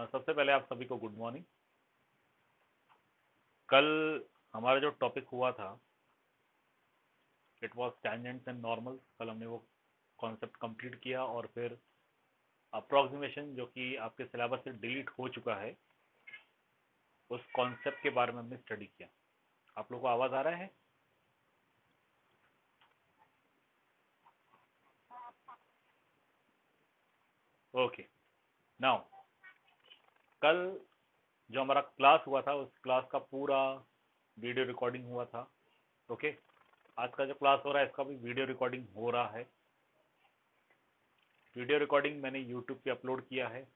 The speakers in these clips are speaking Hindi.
सबसे पहले आप सभी को गुड मॉर्निंग। कल हमारा जो टॉपिक हुआ था it was tangents and normal. कल हमने वो कॉन्सेप्ट कंप्लीट किया और फिर अप्रोक्सीमेशन जो कि आपके सिलेबस से डिलीट हो चुका है उस कॉन्सेप्ट के बारे में हमने स्टडी किया। आप लोगों को आवाज़ आ रहा है? ओके। नाउ कल जो हमारा क्लास हुआ था उस क्लास का पूरा वीडियो रिकॉर्डिंग हुआ था। ओके। आज का जो क्लास हो रहा है इसका भी वीडियो रिकॉर्डिंग हो रहा है। वीडियो रिकॉर्डिंग मैंने यूट्यूब पे अपलोड किया है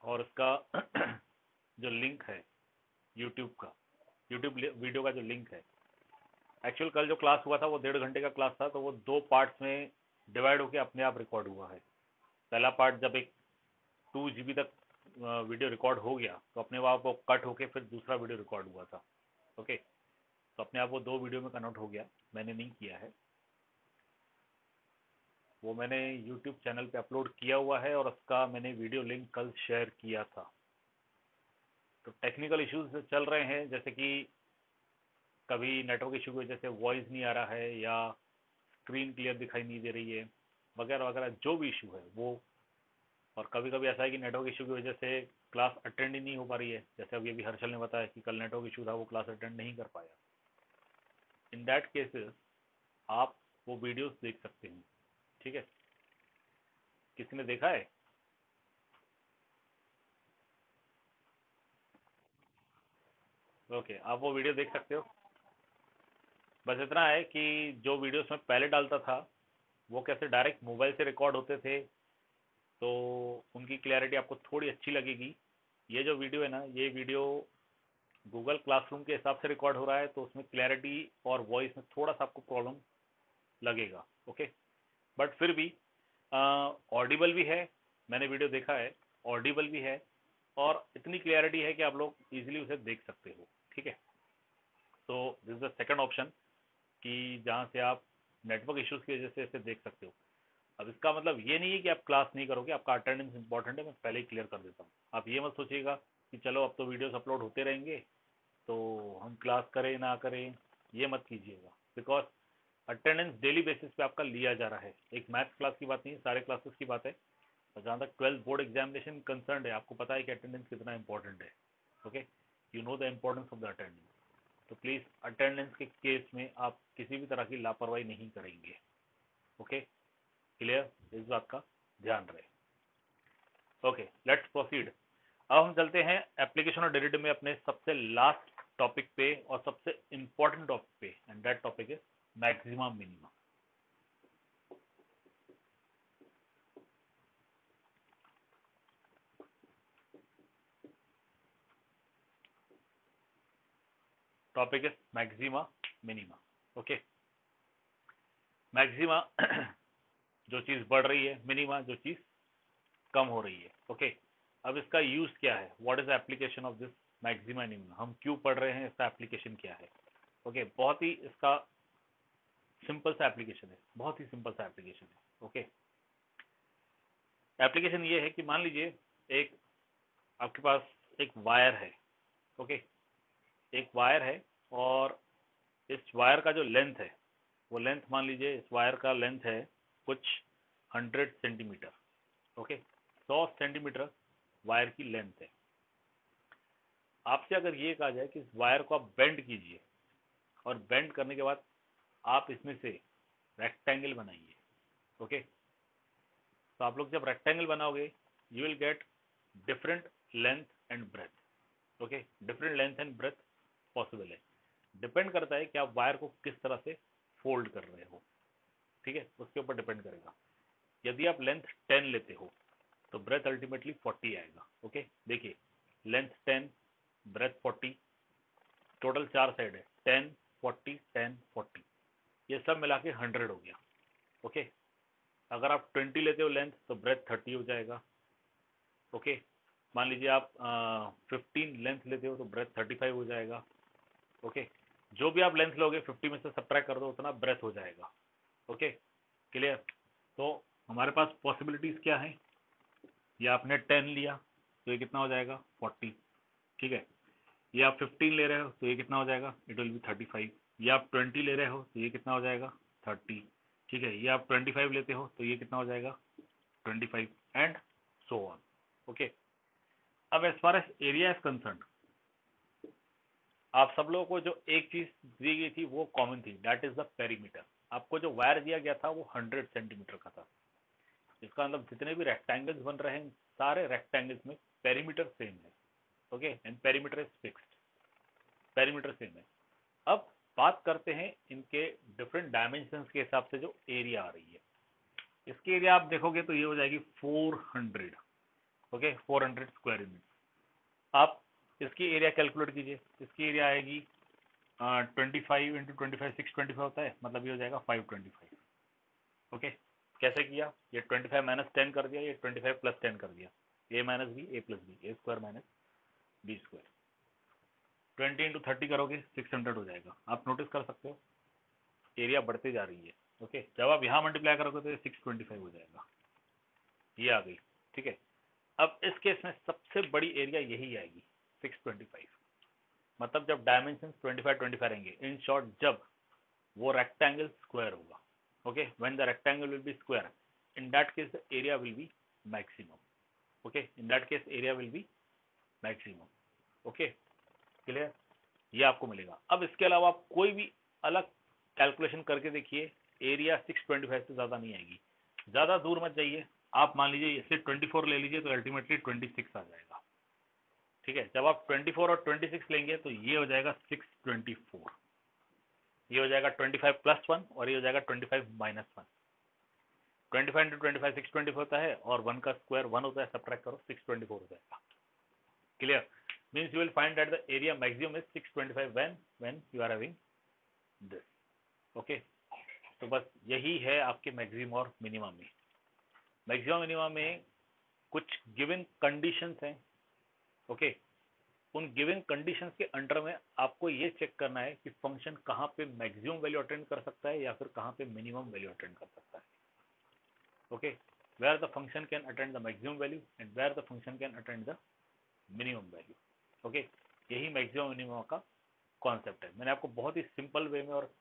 और उसका जो लिंक है यूट्यूब वीडियो का जो लिंक है, एक्चुअल कल जो क्लास हुआ था वो 1.5 घंटे का क्लास था, तो वो 2 पार्ट्स में डिवाइड होकर अपने आप रिकॉर्ड हुआ है। पहला पार्ट जब एक 2 GB तक वीडियो रिकॉर्ड हो गया तो अपने आप वो कट होके फिर दूसरा वीडियो रिकॉर्ड हुआ था। ओके, तो अपने आप वो 2 वीडियो में कन्वर्ट हो गया। मैंने नहीं किया है, वो मैंने यूट्यूब चैनल पे अपलोड किया हुआ है और उसका मैंने वीडियो लिंक कल शेयर किया था। तो टेक्निकल इश्यूज चल रहे हैं, जैसे कि कभी नेटवर्क इशू की वजह से वॉइस नहीं आ रहा है या स्क्रीन क्लियर दिखाई नहीं दे रही है, वगैरह वगैरह जो भी इशू है वो। और कभी कभी ऐसा है कि नेटवर्क इशू की वजह से क्लास अटेंड ही नहीं हो पा रही है, जैसे अभी अभी हर्षल ने बताया कि कल नेटवर्क इशू था, वो क्लास अटेंड नहीं कर पाया। इन दैट केसेस आप वो वीडियोस देख सकते हैं। ठीक है, किसी ने देखा है? ओके, आप वो वीडियो देख सकते हो। बस इतना है कि जो वीडियोस मैं पहले डालता था वो कैसे डायरेक्ट मोबाइल से रिकॉर्ड होते थे, तो उनकी क्लैरिटी आपको थोड़ी अच्छी लगेगी। ये जो वीडियो है ना, ये वीडियो गूगल क्लासरूम के हिसाब से रिकॉर्ड हो रहा है, तो उसमें क्लैरिटी और वॉइस में थोड़ा सा आपको प्रॉब्लम लगेगा। ओके, बट फिर भी ऑडिबल भी है। मैंने वीडियो देखा है, ऑडिबल भी है और इतनी क्लैरिटी है कि आप लोग इजीली उसे देख सकते हो। ठीक है, तो this is the second option कि जहाँ से आप नेटवर्क इश्यूज की वजह से इसे देख सकते हो। अब इसका मतलब ये नहीं है कि आप क्लास नहीं करोगे, आपका अटेंडेंस इंपॉर्टेंट है, मैं पहले ही क्लियर कर देता हूँ। आप ये मत सोचिएगा कि चलो अब तो वीडियोस अपलोड होते रहेंगे तो हम क्लास करें ना करें, ये मत कीजिएगा। बिकॉज अटेंडेंस डेली बेसिस पे आपका लिया जा रहा है। एक मैथ्स क्लास की बात नहीं, सारे क्लासेस की बात है। और जहाँ तक 12th बोर्ड एग्जामिनेशन कंसर्न है, आपको पता है कि अटेंडेंस कितना इंपॉर्टेंट है। Okay, you know the importance of the attendance. तो प्लीज़ अटेंडेंस के केस में आप किसी भी तरह की लापरवाही नहीं करेंगे। Okay, clear? इस बात का ध्यान रहे। Okay, let's proceed. अब हम चलते हैं एप्लीकेशन और डेरिवेटिव में अपने सबसे लास्ट टॉपिक पे और सबसे इंपॉर्टेंट टॉपिक पे, and that topic is maxima minima. Topic is maxima minima. Okay, maxima जो चीज बढ़ रही है, मिनिमा जो चीज कम हो रही है। ओके, अब इसका यूज क्या है? What is the application of this maxima minima? हम क्यों पढ़ रहे हैं, इसका एप्लीकेशन क्या है? ओके, बहुत ही इसका सिंपल सा एप्लीकेशन है, बहुत ही सिंपल सा एप्लीकेशन है। ओके, एप्लीकेशन ये है कि मान लीजिए एक आपके पास एक वायर है। ओके, एक वायर है और इस वायर का जो लेंथ है, वो लेंथ मान लीजिए इस वायर का लेंथ है कुछ 100 सेंटीमीटर। ओके, 100 सेंटीमीटर वायर की लेंथ है। आपसे अगर ये कहा जाए कि इस वायर को आप बेंड कीजिए और बेंड करने के बाद आप इसमें से रेक्टेंगल बनाइए। ओके, तो आप लोग जब रेक्टेंगल बनाओगे you will get different length and breadth. Okay, different length and breadth possible है। डिपेंड करता है कि आप वायर को किस तरह से फोल्ड कर रहे हो। ठीक है, उसके ऊपर डिपेंड करेगा। यदि आप लेंथ 10 लेते हो तो ब्रेथ अल्टीमेटली 40 आएगा। ओके, देखिए, लेंथ 10, ब्रेथ 40, टोटल 4 साइड है, 10 40 10 40, ये सब मिला के 100 हो गया। ओके, अगर आप 20 लेते हो लेंथ तो ब्रेथ 30 हो जाएगा। ओके, मान लीजिए आप 15 लेंथ लेते हो तो ब्रेथ 35 हो जाएगा। ओके, जो भी आप लेंथ लोगे 50 में से सब्ट्रैक्ट कर दो, उतना ब्रेथ हो जाएगा। Okay, clear? तो हमारे पास पॉसिबिलिटीज क्या है? ये आपने 10 लिया, तो ये कितना हो जाएगा 40, ठीक है। ये आप 15 ले रहे हो तो ये कितना हो जाएगा, इट विल बी 35। ये आप 20 ले रहे हो तो ये कितना हो जाएगा 30, ठीक है। ये आप 25 लेते हो तो ये कितना हो जाएगा 25 एंड सो ऑन, ओके। अब as far as area is concerned, आप सब लोगों को जो एक चीज दी गई थी वो कॉमन थी, दैट इज द पेरीमीटर। आपको जो वायर दिया गया था वो 100 सेंटीमीटर का था। इसका मतलब जितने भी रेक्टेंगल्स बन रहे हैं सारे रेक्टेंगल्स में पेरीमीटर सेम है, okay, and perimeter is fixed, perimeter same है। अब बात करते हैं इनके डिफरेंट डायमेंशंस के हिसाब से जो एरिया आ रही है। इसकी एरिया आप देखोगे तो ये हो जाएगी 400, ओके, 400 स्क्वायर यूनिट। आप इसकी एरिया कैलकुलेट कीजिए, इसकी एरिया आएगी 25 इंटू 25, 625 होता है, मतलब ये हो जाएगा 525, ओके। कैसे किया, ये 25 माइनस 10 कर दिया, ये 25 प्लस 10 कर दिया, A minus B A plus B, A square minus B square. 20 into 30 करोगे 600 हो जाएगा। आप नोटिस कर सकते हो एरिया बढ़ते जा रही है, ओके। जब आप यहाँ मल्टीप्लाई करोगे तो 625 हो जाएगा, ये आ गई, ठीक है। अब इस केस में सबसे बड़ी एरिया यही आएगी 625, मतलब जब डायमेंशन 25 रहेंगे, इन शॉर्ट जब वो रेक्टेंगल स्क्वायर होगा, okay, when the rectangle will be square, in that case the area will be maximum, okay, in that case area will be maximum, okay, clear. ये आपको मिलेगा। अब इसके अलावा आप कोई भी अलग कैलकुलेशन करके देखिए, एरिया 625 से ज़्यादा नहीं आएगी। ज़्यादा दूर मत जाइए, आप मान लीजिए इससे 24 ले लीजिए तो अल्टीमेटली 26 आ जाएगा, ठीक है। जब आप 24 और 26 लेंगे तो ये हो जाएगा 624, ये हो जाएगा 25 प्लस 1 और ये हो जाएगा 25 माइनस 1। 25 इंटू 25 624 होता है और 1 का स्क्वायर 1 होता है, सब्ट्रैक्ट करो 624 हो जाएगा, clear. Means you will find that the area maximum is 625 when you are having this, okay. तो बस यही है आपके मैक्सिमम और मिनिमम में। मैक्सिमम मिनिमम में कुछ गिवन कंडीशंस हैं, ओके। उन गिवन कंडीशंस के अंडर में आपको ये चेक करना है कि फंक्शन कहाँ पे मैक्सिमम वैल्यू अटेंड कर सकता है या फिर कहाँ पे मिनिमम वैल्यू अटेंड कर सकता है, okay. Where the function can attend the maximum value and where the function can attend the minimum value, okay. यही मैक्सिमम मिनिमम का कॉन्सेप्ट है। मैंने आपको बहुत ही सिंपल वे में और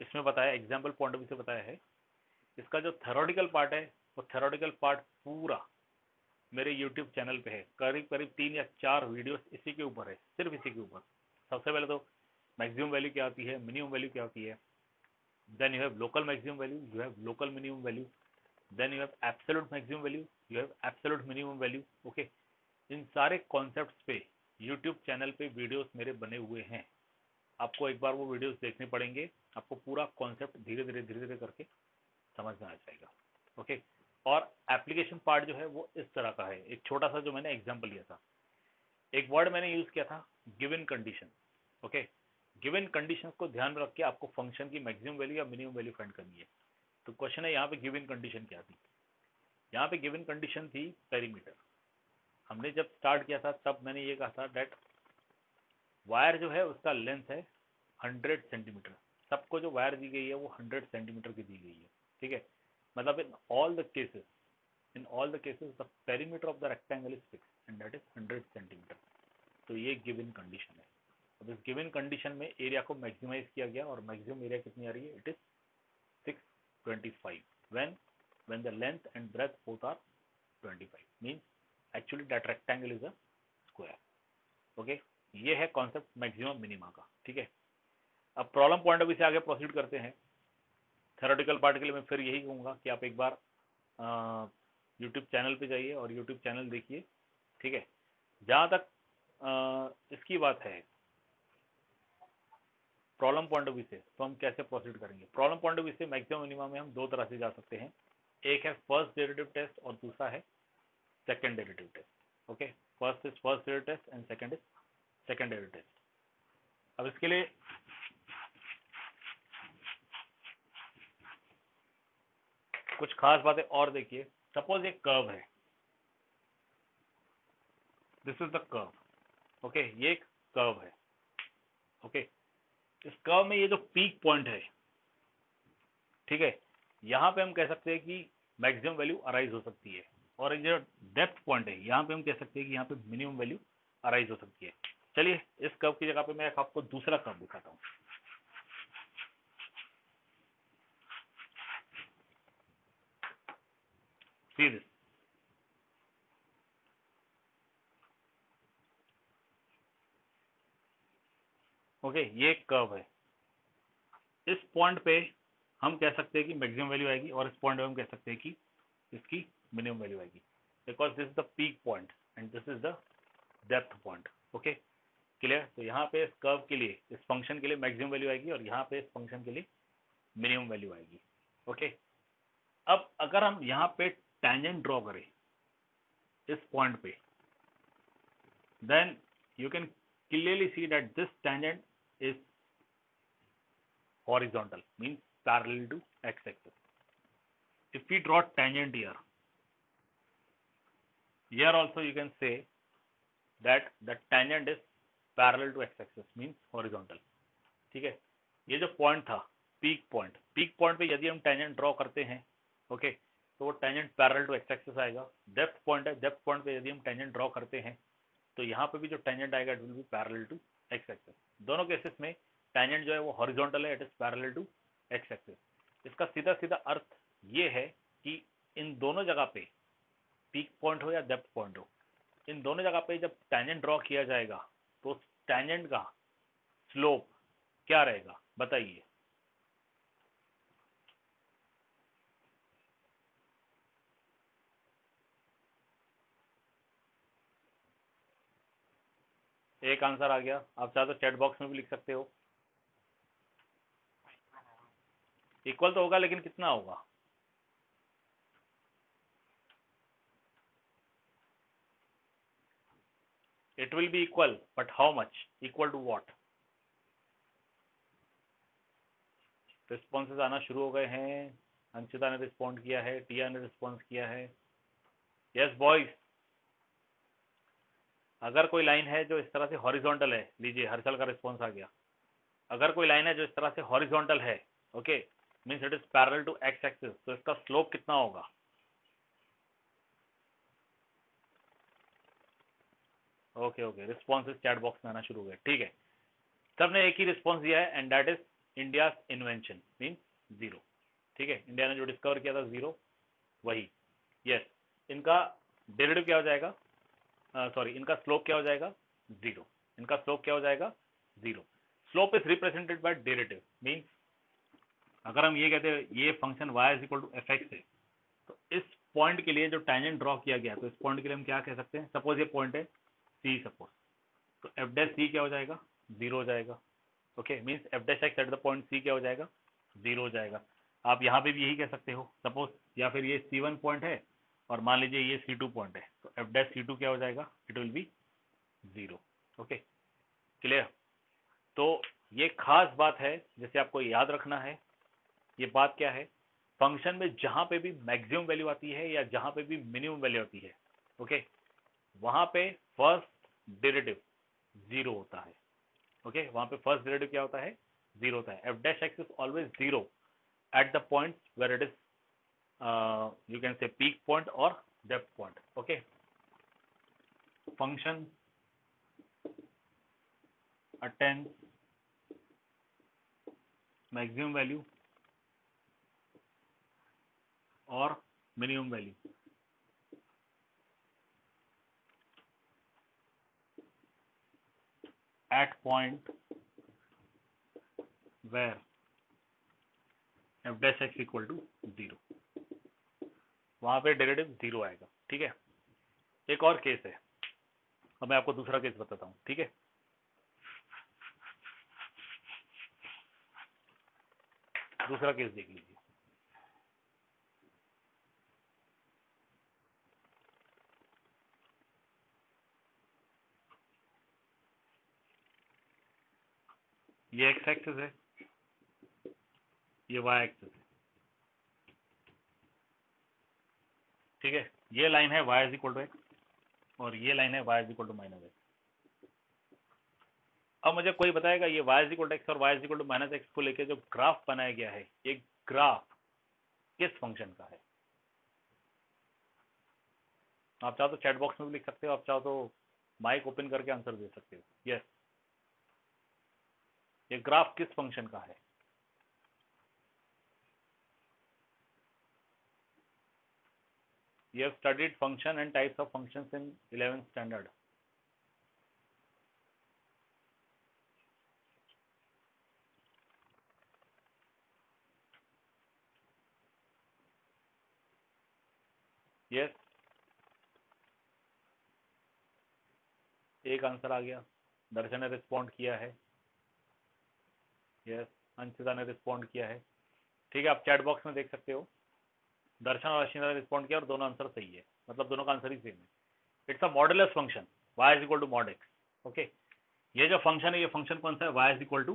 इसमें बताया, एग्जाम्पल पॉइंट ऑफ व्यू से बताया है। इसका जो थ्योरेटिकल पार्ट है वो थ्योरेटिकल पार्ट पूरा मेरे यूट्यूब चैनल पे है, करीब करीब 3 या 4 वीडियोस इसी के ऊपर है, सिर्फ इसी के ऊपर। सबसे पहले तो मैक्सिमम वैल्यू क्या होती है, मिनिमम वैल्यू क्या होती है, then you have local maximum value, you have local minimum value, then you have absolute maximum value, you have absolute minimum value, okay. इन सारे कॉन्सेप्ट्स पे यूट्यूब चैनल पे वीडियोस मेरे बने हुए हैं, आपको एक बार वो वीडियोस देखने पड़ेंगे, आपको पूरा कॉन्सेप्ट धीरे धीरे करके समझ में आ जाएगा, ओके। और एप्लीकेशन पार्ट जो है वो इस तरह का है, एक छोटा सा जो मैंने एग्जांपल लिया था, एक वर्ड मैंने यूज किया था given condition, okay. Given conditions को ध्यान में रख के आपको फंक्शन की मैक्सिमम वैल्यू या मिनिमम वैल्यू फाइंड करनी है। तो क्वेश्चन है यहाँ पे गिवन कंडीशन क्या थी, यहाँ पे गिवन कंडीशन थी पेरीमीटर। हमने जब स्टार्ट किया था तब मैंने ये कहा था दैट वायर जो है उसका लेंथ है 100 सेंटीमीटर, सबको जो वायर दी गई है वो 100 सेंटीमीटर की दी गई है, ठीक है। मतलब in all the cases the perimeter of the rectangle is fixed and that is 100 centimetre. तो ये गिवन कंडीशन है। अब इस गिवन कंडीशन में एरिया को मैक्सिमाइज किया गया और मैक्सिमम एरिया कितनी आ रही है, it is 625 when the length and breadth both are 25 means actually that rectangle is a square, okay। ये है कॉन्सेप्ट मैक्सिमम मिनिमा का, ठीक है। अब प्रॉब्लम पॉइंट ऑफ व्यू से आगे प्रोसीड करते हैं। थ्योरेटिकल पार्ट के लिए मैं फिर यही कहूँगा कि आप एक बार यूट्यूब चैनल पे जाइए और यूट्यूब चैनल देखिए, ठीक है। जहाँ तक इसकी बात है प्रॉब्लम पॉइंट ऑफ व्यू से, तो हम कैसे प्रोसीड करेंगे। प्रॉब्लम पॉइंट ऑफ व्यू से मैक्सिमम मिनिमा में हम दो तरह से जा सकते हैं, एक है फर्स्ट डेरिवेटिव टेस्ट और दूसरा है second derivative test, okay. First is first derivative test and second is second derivative test. अब इसके लिए कुछ खास बातें और देखिए। सपोज एक कर्व है, this is the curve, okay. ये एक कर्व है, ओके। इस कर्व में ये जो पीक पॉइंट है, ठीक है, यहाँ पे हम कह सकते हैं कि मैक्सिमम वैल्यू अराइज हो सकती है, और एक जो डेप्थ पॉइंट है यहाँ पे हम कह सकते हैं कि यहाँ पे मिनिमम वैल्यू अराइज हो सकती है। चलिए इस कर्व की जगह पे मैं आपको दूसरा कर्व दिखाता हूँ। सी दिस, ओके, ये एक कर्व है। इस पॉइंट पे हम कह सकते हैं कि मैक्सिमम वैल्यू आएगी और इस पॉइंट पे हम कह सकते हैं कि इसकी मिनिमम वैल्यू आएगी, because this is the peak point and this is the depth point. Okay, clear. तो यहाँ पे इस कर्व के लिए, इस फंक्शन के लिए मैक्सिमम वैल्यू आएगी और यहाँ पे इस फंक्शन के लिए मिनिमम वैल्यू आएगी। ओके, अब अगर हम यहाँ पे टेंजेंट ड्रॉ करें इस पॉइंट पे, then you can clearly see that this tangent is horizontal, means parallel to x-axis. If we draw tangent here also you can say that the tangent is parallel to x-axis, means horizontal. ठीक है, ये जो पॉइंट था पीक पॉइंट पे यदि हम टेंजेंट ड्रॉ करते हैं, ओके, तो वो tangent parallel to X axis आएगा। डेप्थ पॉइंट है, डेप्थ पॉइंट पे यदि हम टेंजेंट ड्रॉ करते हैं तो यहाँ पे भी जो टेंजेंट आएगा it will be parallel to X axis. दोनों केसेस में टेंजेंट जो है वो हॉरिजॉन्टल है, it is parallel to X axis. इसका सीधा सीधा अर्थ ये है कि इन दोनों जगह पे, पीक पॉइंट हो या डेप्थ पॉइंट हो, इन दोनों जगह पे जब टेंजेंट ड्रॉ किया जाएगा तो टेंजेंट का स्लोप क्या रहेगा बताइए। एक आंसर आ गया, आप चाहे तो चैट बॉक्स में भी लिख सकते हो। इक्वल तो होगा लेकिन कितना होगा? It will be equal, but how much? Equal to what? Responses आना शुरू हो गए हैं। अंशिता ने रिस्पॉन्ड किया है, टिया ने रिस्पॉन्स किया है। यस बॉयज, अगर कोई लाइन है जो इस तरह से हॉरिजॉन्टल है, लीजिए हर्षल का रिस्पॉन्स आ गया। अगर कोई लाइन है जो इस तरह से हॉरिजॉन्टल है, okay, means it is parallel to X axis, तो इसका स्लोप कितना होगा? Okay okay, responses chat box में आना शुरू हो गए। ठीक है, सबने एक ही रिस्पॉन्स दिया है and that is India invention mean zero. ठीक है, इंडिया ने जो डिस्कवर किया था जीरो, वही। यस, इनका डेरिवेटिव क्या हो जाएगा? सॉरी, इनका स्लोप क्या हो जाएगा? जीरो। इनका स्लोप क्या हो जाएगा? Zero. Slope is represented by derivative, mean अगर हम ये कहते हैं ये function y is equal to F X है, तो इस पॉइंट के लिए जो टेंजेंट ड्रॉ किया गया, तो इस पॉइंट के लिए हम क्या कह सकते हैं? सपोज ये पॉइंट है सी, सपोज, तो एफ डैश सी क्या हो जाएगा? जीरो हो जाएगा। Okay, means F dash X at the point C क्या हो जाएगा? जीरो हो जाएगा। आप यहाँ पे भी यही कह सकते हो सपोज, या फिर ये C1 पॉइंट है और मान लीजिए ये C2 पॉइंट है, तो एफ डैश C2 क्या हो जाएगा? It will B zero. Okay, clear. तो ये खास बात है जिसे आपको याद रखना है। ये बात क्या है? फंक्शन में जहां पे भी मैक्सिमम वैल्यू आती है या जहां पे भी मिनिमम वैल्यू आती है, ओके, वहां पे फर्स्ट डेरिवेटिव जीरो होता है। ओके, वहां पे फर्स्ट डेरिवेटिव क्या होता है? जीरो होता है। F dash X is always zero at the point where it is you can say peak point or depth point. Okay, function attains maximum value or minimum value at point where f dash x equal to zero. वहां पे डेरिवेटिव जीरो आएगा। ठीक है, एक और केस है, अब मैं आपको दूसरा केस बताता हूँ। ठीक है, दूसरा केस देख लीजिए। ये एक्स एक्सिस है, ये वाई एक्सिस है। ठीक है, ये लाइन है y is equal to x और ये लाइन है y is equal to minus X. अब मुझे कोई बताएगा ये y is equal to x और y is equal to minus X को लेकर जो ग्राफ बनाया गया है, ये ग्राफ किस फंक्शन का है? आप चाहो तो चैट बॉक्स में भी लिख सकते हो, आप चाहो तो माइक ओपन करके आंसर दे सकते हो। यस, ये ग्राफ किस फंक्शन का है? You have studied function and types of functions in 11th standard. Yes, एक आंसर आ गया। दर्शन ने रिस्पॉन्ड किया है। यस, अंशिता ने रिस्पॉन्ड किया है। ठीक है, आप चैट बॉक्स में देख सकते हो। दर्शन और अश्विता ने रिस्पॉन्ड किया और दोनों आंसर सही है, मतलब दोनों का आंसर ही सेम है। It's a modulus function y is equal to mod X. Okay, ये जो फंक्शन है, ये फंक्शन कौन सा है? y is equal to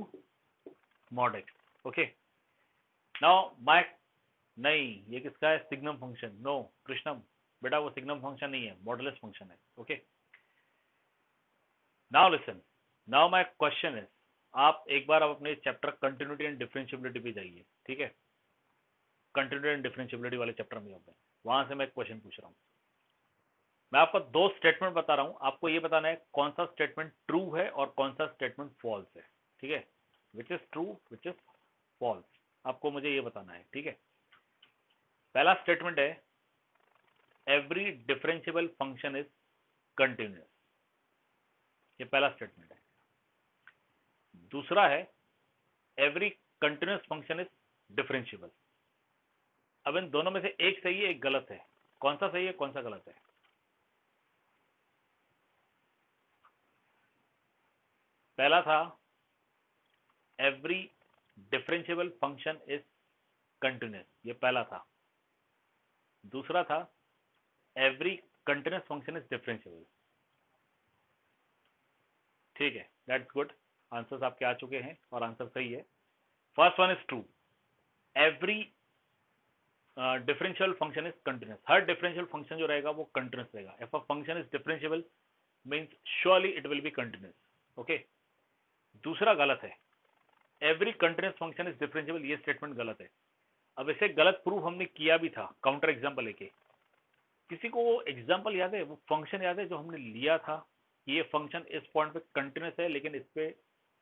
mod X. Okay, now my, नहीं, ये किसका है? Signum function. नो कृष्णम, बेटा वो सिग्नम फंक्शन नहीं है, मॉडुलस फंक्शन है। Okay, now listen, now my question is, आप एक बार आप अपने चैप्टर कंटिन्यूटी एंड डिफरेंशिएबिलिटी पे जाइए। ठीक है, कंटिन्यूटी एंड डिफरेंशिएबिलिटी वाले चैप्टर में जाओगे, वहां से मैं क्वेश्चन पूछ रहा हूँ। मैं आपको दो स्टेटमेंट बता रहा हूँ, आपको ये बताना है कौन सा स्टेटमेंट ट्रू है और कौन सा स्टेटमेंट फॉल्स है। ठीक है, which is true which is false, आपको मुझे ये बताना है। ठीक है, पहला स्टेटमेंट है every differentiable function is continuous, ये पहला स्टेटमेंट है। दूसरा है every continuous function is differentiable. अब इन दोनों में से एक सही है, एक गलत है। कौन सा सही है, कौन सा गलत है? पहला था every differentiable function is continuous, ये पहला था। दूसरा था every continuous function is differentiable. ठीक है, दैट्स गुड, आंसर्स आपके आ चुके हैं और आंसर सही है। First one is true, every differential function is continuous. Her differential function जो रहेगा वो कंटिन्यूअस रहेगा। If a function is differentiable means surely it will B continuous. Okay, दूसरा गलत है, every continuous function is differentiable, ये स्टेटमेंट गलत है। अब इसे गलत प्रूफ हमने किया भी था काउंटर एग्जाम्पल लेके। किसी को वो एग्जाम्पल याद है, वो फंक्शन याद है जो हमने लिया था कि ये फंक्शन इस पॉइंट पे कंटिन्यूअस है लेकिन इस पे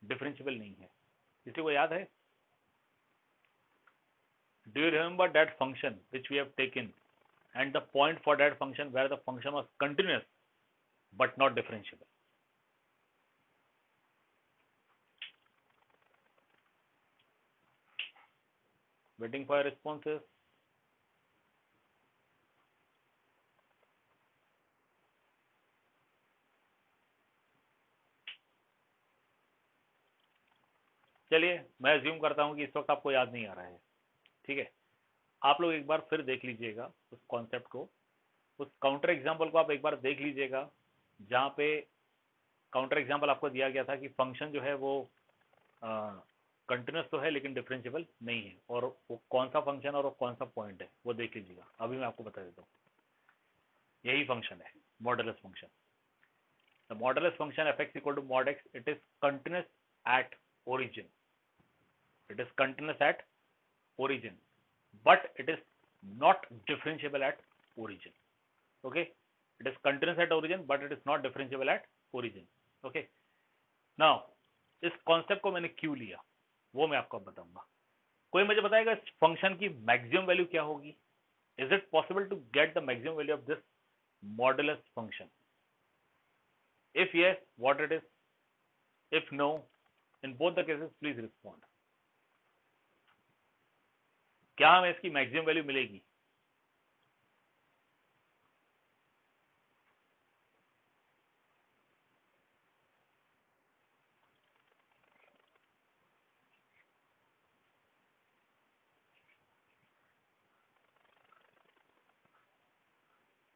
डिफरेंशिएबल नहीं है? किसी को याद है? Do you remember that function which we have taken and the point for that function where the function was continuous but not differentiable? Waiting for your responses. चलिए, मैं अज्यूम करता हूं कि इस वक्त आपको याद नहीं आ रहा है। ठीक है, आप लोग एक बार फिर देख लीजिएगा उस कॉन्सेप्ट को, उस काउंटर एग्जाम्पल को आप एक बार देख लीजिएगा जहाँ पे काउंटर एग्जाम्पल आपको दिया गया था कि फंक्शन जो है वो कंटिन्यूस तो है लेकिन डिफरेंशिएबल नहीं है, और वो कौन सा फंक्शन और वो कौन सा पॉइंट है वो देख लीजिएगा। अभी मैं आपको बता देता हूँ, यही फंक्शन है modulus function. The modulus function f x equal to mod x, it is continuous at origin, it is continuous at origin but it is not differentiable at origin. Okay, it is continuous at origin but it is not differentiable at origin. Okay, now इस कॉन्सेप्ट को मैंने क्यों लिया वो मैं आपको बताऊंगा। कोई मुझे बताएगा इस फंक्शन की मैक्सिमम वैल्यू क्या होगी? Is it possible to get the maximum value of this modulus function? If yes, what it is? If no, in both the cases please respond. क्या हमें इसकी मैक्सिमम वैल्यू मिलेगी?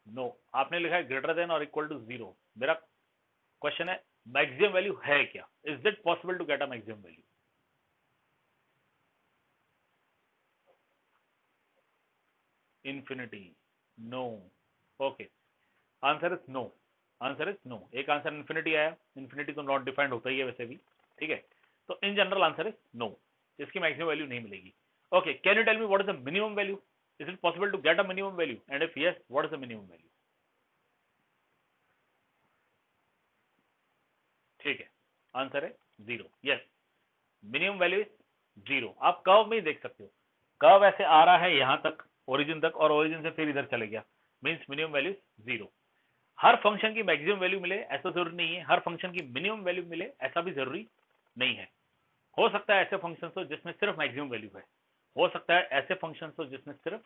नो, आपने लिखा है ग्रेटर देन और इक्वल टू 0। मेरा क्वेश्चन है मैक्सिमम वैल्यू है क्या? Is it possible to get a maximum value? Infinity, no. Okay, answer is no, answer is no. एक आंसर इन्फिनिटी आया, इन्फिनिटी तो नॉट डिफाइंड होता ही है वैसे भी। ठीक है, तो in general answer is no, इसकी मैक्सिमम वैल्यू नहीं मिलेगी। Okay, can you tell me what is the minimum value? Is it possible to get a minimum value and if yes, what is the minimum value? ठीक है, आंसर है 0। Yes, minimum value is 0। आप कर्व में ही देख सकते हो, कर्व ऐसे आ रहा है यहाँ तक, ओरिजिन तक, और ओरिजिन से फिर इधर चले गया, मीन्स मिनिमम वैल्यू 0। हर फंक्शन की मैक्सिमम वैल्यू मिले ऐसा जरूरी नहीं है, हर फंक्शन की मिनिमम वैल्यू मिले ऐसा भी जरूरी नहीं है। हो सकता है ऐसे फंक्शन हो जिसमें सिर्फ मैक्सिमम वैल्यू है, हो सकता है ऐसे फंक्शन हो जिसमें सिर्फ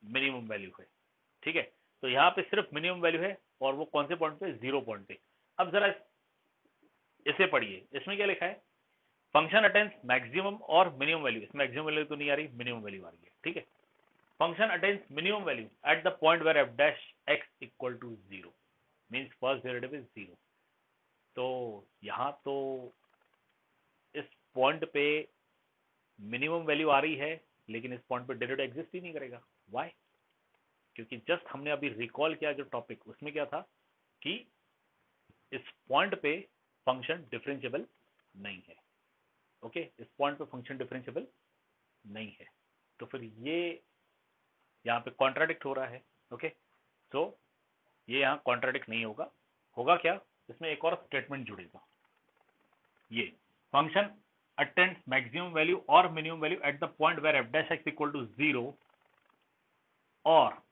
मिनिमम वैल्यू है। ठीक है, तो यहाँ पे सिर्फ मिनिमम वैल्यू है, और वो कौन से पॉइंट पे, 0 पॉइंट पे। अब जरा इसे पढ़िए, इसमें क्या लिखा है, फंक्शन अटेन्स मैक्सिमम और मिनिमम वैल्यू। इसमें मैक्सिमम वैल्यू तो नहीं आ रही, मिनिमम वैल्यू आ रही है। ठीक है, function attains minimum value at the point where F dash x equal to 0, means first derivative is 0। तो यहाँ तो इस पॉइंट पे मिनिमम वैल्यू आ रही है, लेकिन इस पॉइंट पे डेरिवेटिव एग्जिस्ट ही नहीं करेगा। व्हाई? क्योंकि जस्ट हमने अभी रिकॉल किया जो टॉपिक, उसमें क्या था कि इस पॉइंट पे फंक्शन डिफरेंशिएबल नहीं है। ओके, इस पॉइंट पे फंक्शन डिफरेंशिएबल नहीं है, तो फिर ये यहाँ पे कॉन्ट्राडिक्ट हो रहा है। ओके, तो ये यहाँ कॉन्ट्राडिक्ट नहीं होगा। होगा क्या, इसमें एक और स्टेटमेंट जुड़ेगा, ये फंक्शन अटेंड्स मैक्सिमम वैल्यू और minimum value at the point where F dash x equal to 0 और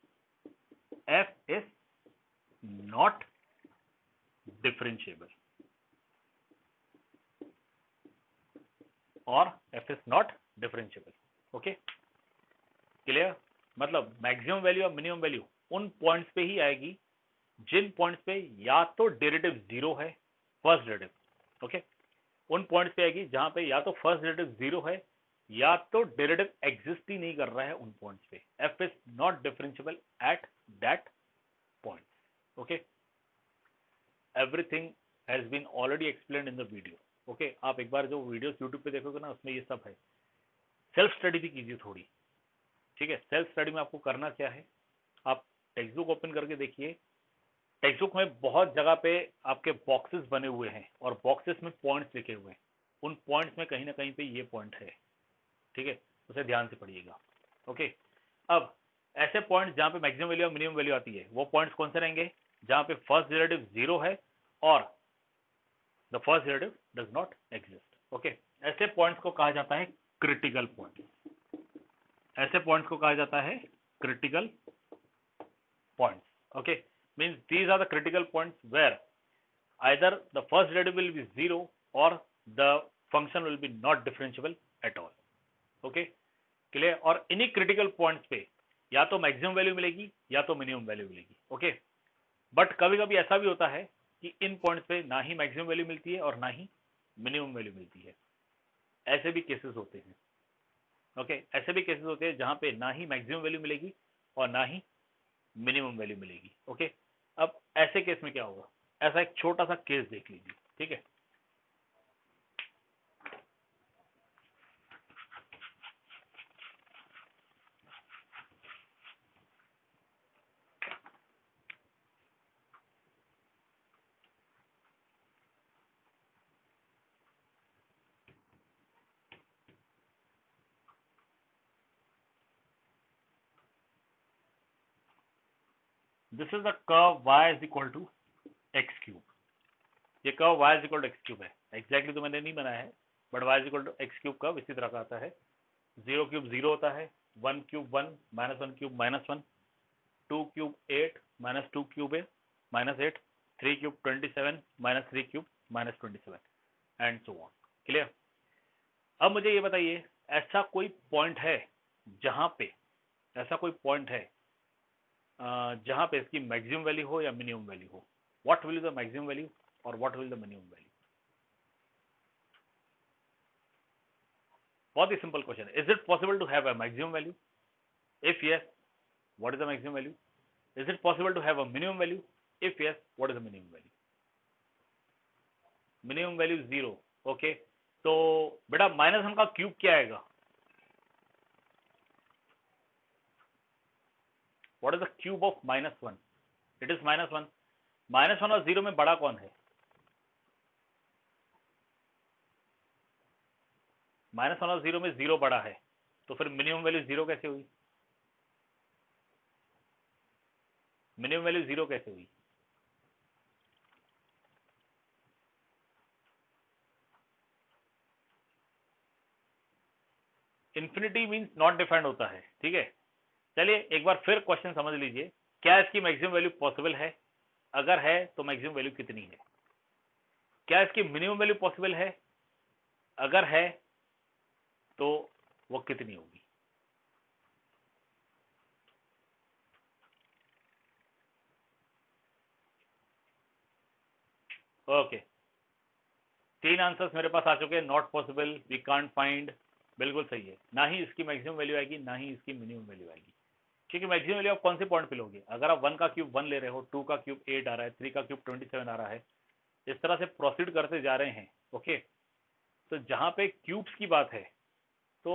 एफ इज नॉट डिफरेंशिएबल, और F is not differentiable. Okay, clear? मतलब मैक्सिमम वैल्यू और मिनिमम वैल्यू उन पॉइंट्स पे ही आएगी जिन पॉइंट्स पे या तो डेरिवेटिव 0 है, फर्स्ट डेरिवेटिव। ओके, उन पॉइंट्स पे आएगी जहां पे या तो फर्स्ट डेरिवेटिव 0 है, या तो डेरिवेटिव एग्जिस्ट ही नहीं कर रहा है उन पॉइंट्स पे। F is not differentiable at that point. Okay, everything has been already explained in the video. Okay, आप एक बार जो वीडियोस यूट्यूब पे देखोगे ना, उसमें ये सब है। सेल्फ स्टडी भी कीजिए थोड़ी। ठीक है, सेल्फ स्टडी में आपको करना क्या है, आप टेक्स्ट बुक ओपन करके देखिए। टेक्स्ट बुक में बहुत जगह पे आपके बॉक्सेस बने हुए हैं, और बॉक्सेस में पॉइंट्स लिखे हुए हैं। उन पॉइंट्स में कहीं ना कहीं पे ये पॉइंट है। ठीक है, उसे ध्यान से पढ़िएगा। ओके, अब ऐसे पॉइंट्स जहां पे मैक्सिमम वैल्यू और मिनिमम वैल्यू आती है, वो पॉइंट्स कौन से रहेंगे, जहां पे फर्स्ट डेरिवेटिव 0 है और the first derivative does not exist. Okay, ऐसे पॉइंट्स को कहा जाता है क्रिटिकल पॉइंट। ऐसे पॉइंट्स को कहा जाता है critical points. Okay, means these are the critical points where either the first derivative will be 0 or the function will be not differentiable at all. Okay, clear? और इन्हीं क्रिटिकल पॉइंट्स पे या तो मैक्सिमम वैल्यू मिलेगी या तो मिनिमम वैल्यू मिलेगी। ओके, बट कभी कभी ऐसा भी होता है कि इन पॉइंट्स पे ना ही मैक्सिमम वैल्यू मिलती है और ना ही मिनिमम वैल्यू मिलती है। ऐसे भी केसेस होते हैं। ओके, ऐसे भी केसेस होते हैं जहां पे ना ही मैक्सिमम वैल्यू मिलेगी और ना ही मिनिमम वैल्यू मिलेगी। ओके, अब ऐसे केस में क्या होगा, ऐसा एक छोटा सा केस देख लीजिए। ठीक है, this is the curve y is equal to x cube. ये curve y is equal to x cube है। एग्जैक्टली तो मैंने नहीं बनाया है, but y is equal to x cube curve इसी तरह का आता है। 0 क्यूब 0 होता है, 1 cube 1, -1 cube -1, 2 cube 8, -2 cube -8, 3 cube 27, -3 cube -27, and so on. Clear? अब मुझे ये बताइए, ऐसा कोई पॉइंट है जहां पे, ऐसा कोई पॉइंट है जहां पे इसकी मैक्सिमम वैल्यू हो या मिनिमम वैल्यू हो। What will the maximum value और what will the minimum value? बहुत ही सिंपल क्वेश्चन है। Is it possible to have a maximum value? If yes, what is the maximum value? Is it possible to have a minimum value? If yes, what is the minimum value? Minimum value 0। Okay, तो बेटा -1 का क्यूब क्या आएगा? What is the cube of -1? It is -1। -1 और 0 में बड़ा कौन है? -1 और 0 में 0 बड़ा है, तो फिर मिनिमम वैल्यू 0 कैसे हुई? मिनिमम वैल्यू 0 कैसे हुई? इन्फिनिटी मीन्स नॉट डिफाइंड होता है, ठीक है। चलिए एक बार फिर क्वेश्चन समझ लीजिए, क्या इसकी मैक्सिमम वैल्यू पॉसिबल है? अगर है तो मैक्सिमम वैल्यू कितनी है? क्या इसकी मिनिमम वैल्यू पॉसिबल है? अगर है तो वो कितनी होगी? ओके, तीन आंसर्स मेरे पास आ चुके हैं। Not possible, we can't find, बिल्कुल सही है। ना ही इसकी मैक्सिमम वैल्यू आएगी, ना ही इसकी मिनिमम वैल्यू आएगी, क्योंकि मैक्सिमम वैल्यू आप कौन से पॉइंट पे लोगे? अगर आप 1 का क्यूब 1 ले रहे हो, 2 का क्यूब 8 आ रहा है, 3 का क्यूब 27 आ रहा है, इस तरह से प्रोसीड करते जा रहे हैं। ओके, तो जहां पे क्यूब्स की बात है तो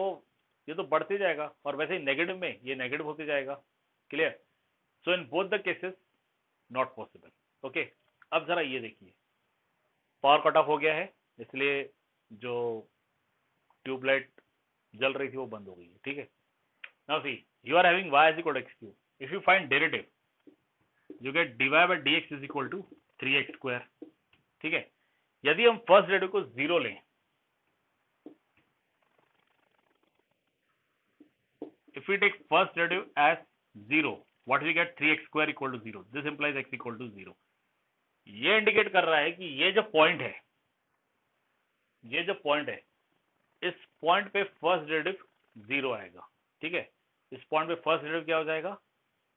ये तो बढ़ते जाएगा, और वैसे ही नेगेटिव में ये नेगेटिव होते जाएगा। Clear? So in both the cases not possible. Okay, अब जरा ये देखिए, पावर कट ऑफ हो गया है, इसलिए जो ट्यूबलाइट जल रही थी वो बंद हो गई है, ठीक है। Now see, you are having y is equal to x cube, if you find derivative you get dy by D X is equal to 3x square, ठीक है। यदि हम फर्स्ट डेरिवेटिव को जीरो लें, if we take first derivative as 0, what we get? 3x square equal to 0. This implies x equal to 0. ये इंडिकेट कर रहा है कि ये जो पॉइंट है, ये जो पॉइंट है, इस पॉइंट पे फर्स्ट डेरिवेटिव 0 आएगा, ठीक है। इस पॉइंट पे फर्स्ट डेरिवेटिव क्या हो जाएगा?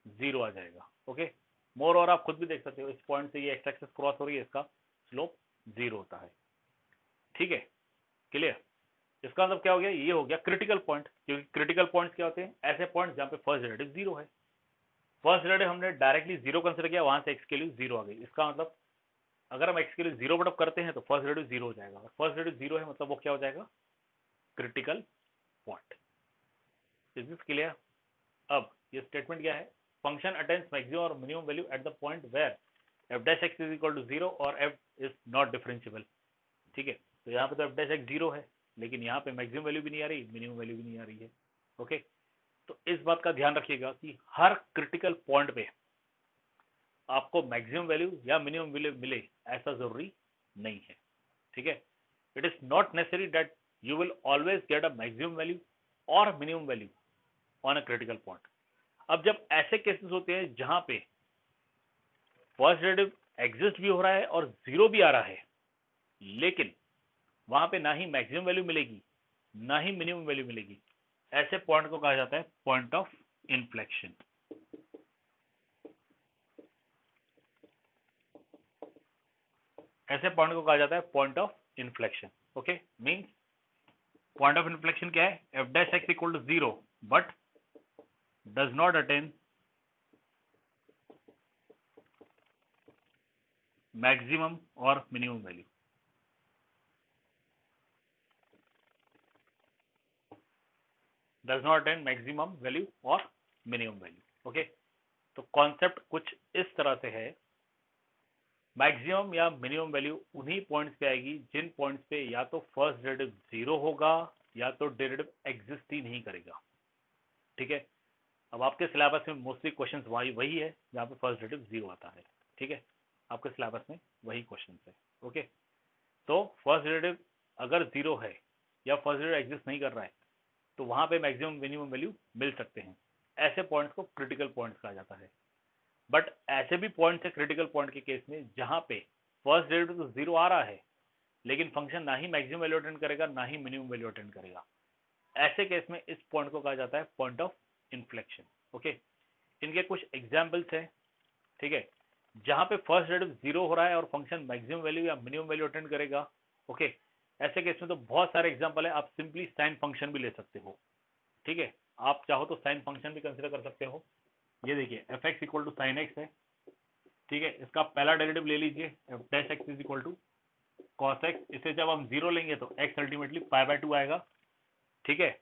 0 आ जाएगा। ओके, मोर और आप खुद भी देख सकते हो, इस पॉइंट से ये एक्स एक्सिस क्रॉस हो रही है, इसका स्लोप 0 होता है, ठीक है। क्लियर? इसका मतलब क्या हो गया? ये हो गया क्रिटिकल पॉइंट, क्योंकि क्रिटिकल पॉइंट्स क्या होते हैं? ऐसे पॉइंट जहां पे फर्स्ट डेरिवेटिव 0 है। फर्स्ट डेरिवेटिव हमने डायरेक्टली 0 कंसिडर किया, वहां से एक्स की वैल्यू 0 आ गई। इसका मतलब अगर हम एक्स की वैल्यू 0 पुटअप करते हैं तो फर्स्ट डेरिवेटिव 0 हो जाएगा, और फर्स्ट डेरिवेटिव 0 है मतलब वो क्या हो जाएगा? Critical point. Is this clear? अब ये स्टेटमेंट क्या है? फंक्शन अटेन्स मैक्सिमम और minimum value at the point where F dash X is equal to 0 और एफ इज नॉट डिफरेंशिएबल, ठीक है। तो यहाँ पे तो एफ डैश एक्स 0 है, लेकिन यहाँ पे मैक्सिमम वैल्यू भी नहीं आ रही, मिनिमम वैल्यू भी नहीं आ रही है। ओके, तो इस बात का ध्यान रखिएगा कि हर क्रिटिकल पॉइंट पे आपको मैक्सिमम वैल्यू या मिनिमम वैल्यू मिले ऐसा जरूरी नहीं है, ठीक है। It is not necessary that you will always get a maximum value और minimum value on a critical point. अब जब ऐसे केसेस होते हैं जहां पे फर्स्ट डेरिवेटिव एग्जिस्ट भी हो रहा है और 0 भी आ रहा है, लेकिन वहां पे ना ही मैक्सिमम वैल्यू मिलेगी ना ही मिनिमम वैल्यू मिलेगी, ऐसे पॉइंट को कहा जाता है पॉइंट ऑफ इन्फ्लेक्शन। ऐसे पॉइंट को कहा जाता है point of inflection. Okay, means point of inflection क्या है? F dash x equal to 0 but does not attain maximum और minimum value. Does not attain maximum value और मिनिमम वैल्यू। ओके, तो कॉन्सेप्ट कुछ इस तरह से है, मैक्सिमम या मिनिमम वैल्यू उन्हीं पॉइंट्स पे आएगी जिन पॉइंट्स पे या तो फर्स्ट डेरिवेटिव 0 होगा या तो डेरिवेटिव एग्जिस्ट ही नहीं करेगा, ठीक है। अब आपके सिलेबस में मोस्टली क्वेश्चंस वही है जहाँ पे फर्स्ट डेरिवेटिव 0 आता है, ठीक है। आपके सिलेबस में वही क्वेश्चन है। ओके, तो फर्स्ट डेरिवेटिव अगर 0 है या फर्स्ट डेरिवेटिव एग्जिस्ट नहीं कर रहा है तो वहां पे मैक्सिमम मिनिमम वैल्यू मिल सकते हैं। ऐसे पॉइंट्स को क्रिटिकल पॉइंट्स कहा जाता है। बट ऐसे भी पॉइंट्स है क्रिटिकल पॉइंट के केस में जहां पे फर्स्ट डेरिवेटिव तो 0 आ रहा है, लेकिन फंक्शन ना ही मैक्सिमम वैल्यू अटेंड करेगा ना ही मिनिमम वैल्यू अटेंड करेगा। ऐसे केस में इस पॉइंट को कहा जाता है पॉइंट ऑफ इन्फ्लेक्शन। ओके, इनके कुछ एग्जाम्पल्स हैं, ठीक है, जहां पे फर्स्ट डेरिवेटिव 0 हो रहा है और फंक्शन मैक्सिमम वैल्यू या मिनिमम वैल्यू अटेंड करेगा। ओके, ऐसे केस में तो बहुत सारे एग्जाम्पल है। आप सिंपली साइन फंक्शन भी ले सकते हो, ठीक है। आप चाहो तो साइन फंक्शन भी कंसिडर कर सकते हो। ये देखिए F X equal to sine X है, ठीक है। इसका पहला डेरिवेटिव ले लीजिए, F dash X is equal to cos X. इसे जब हम 0 लेंगे तो एक्स अल्टीमेटली पाई बाय 2 आएगा, ठीक है।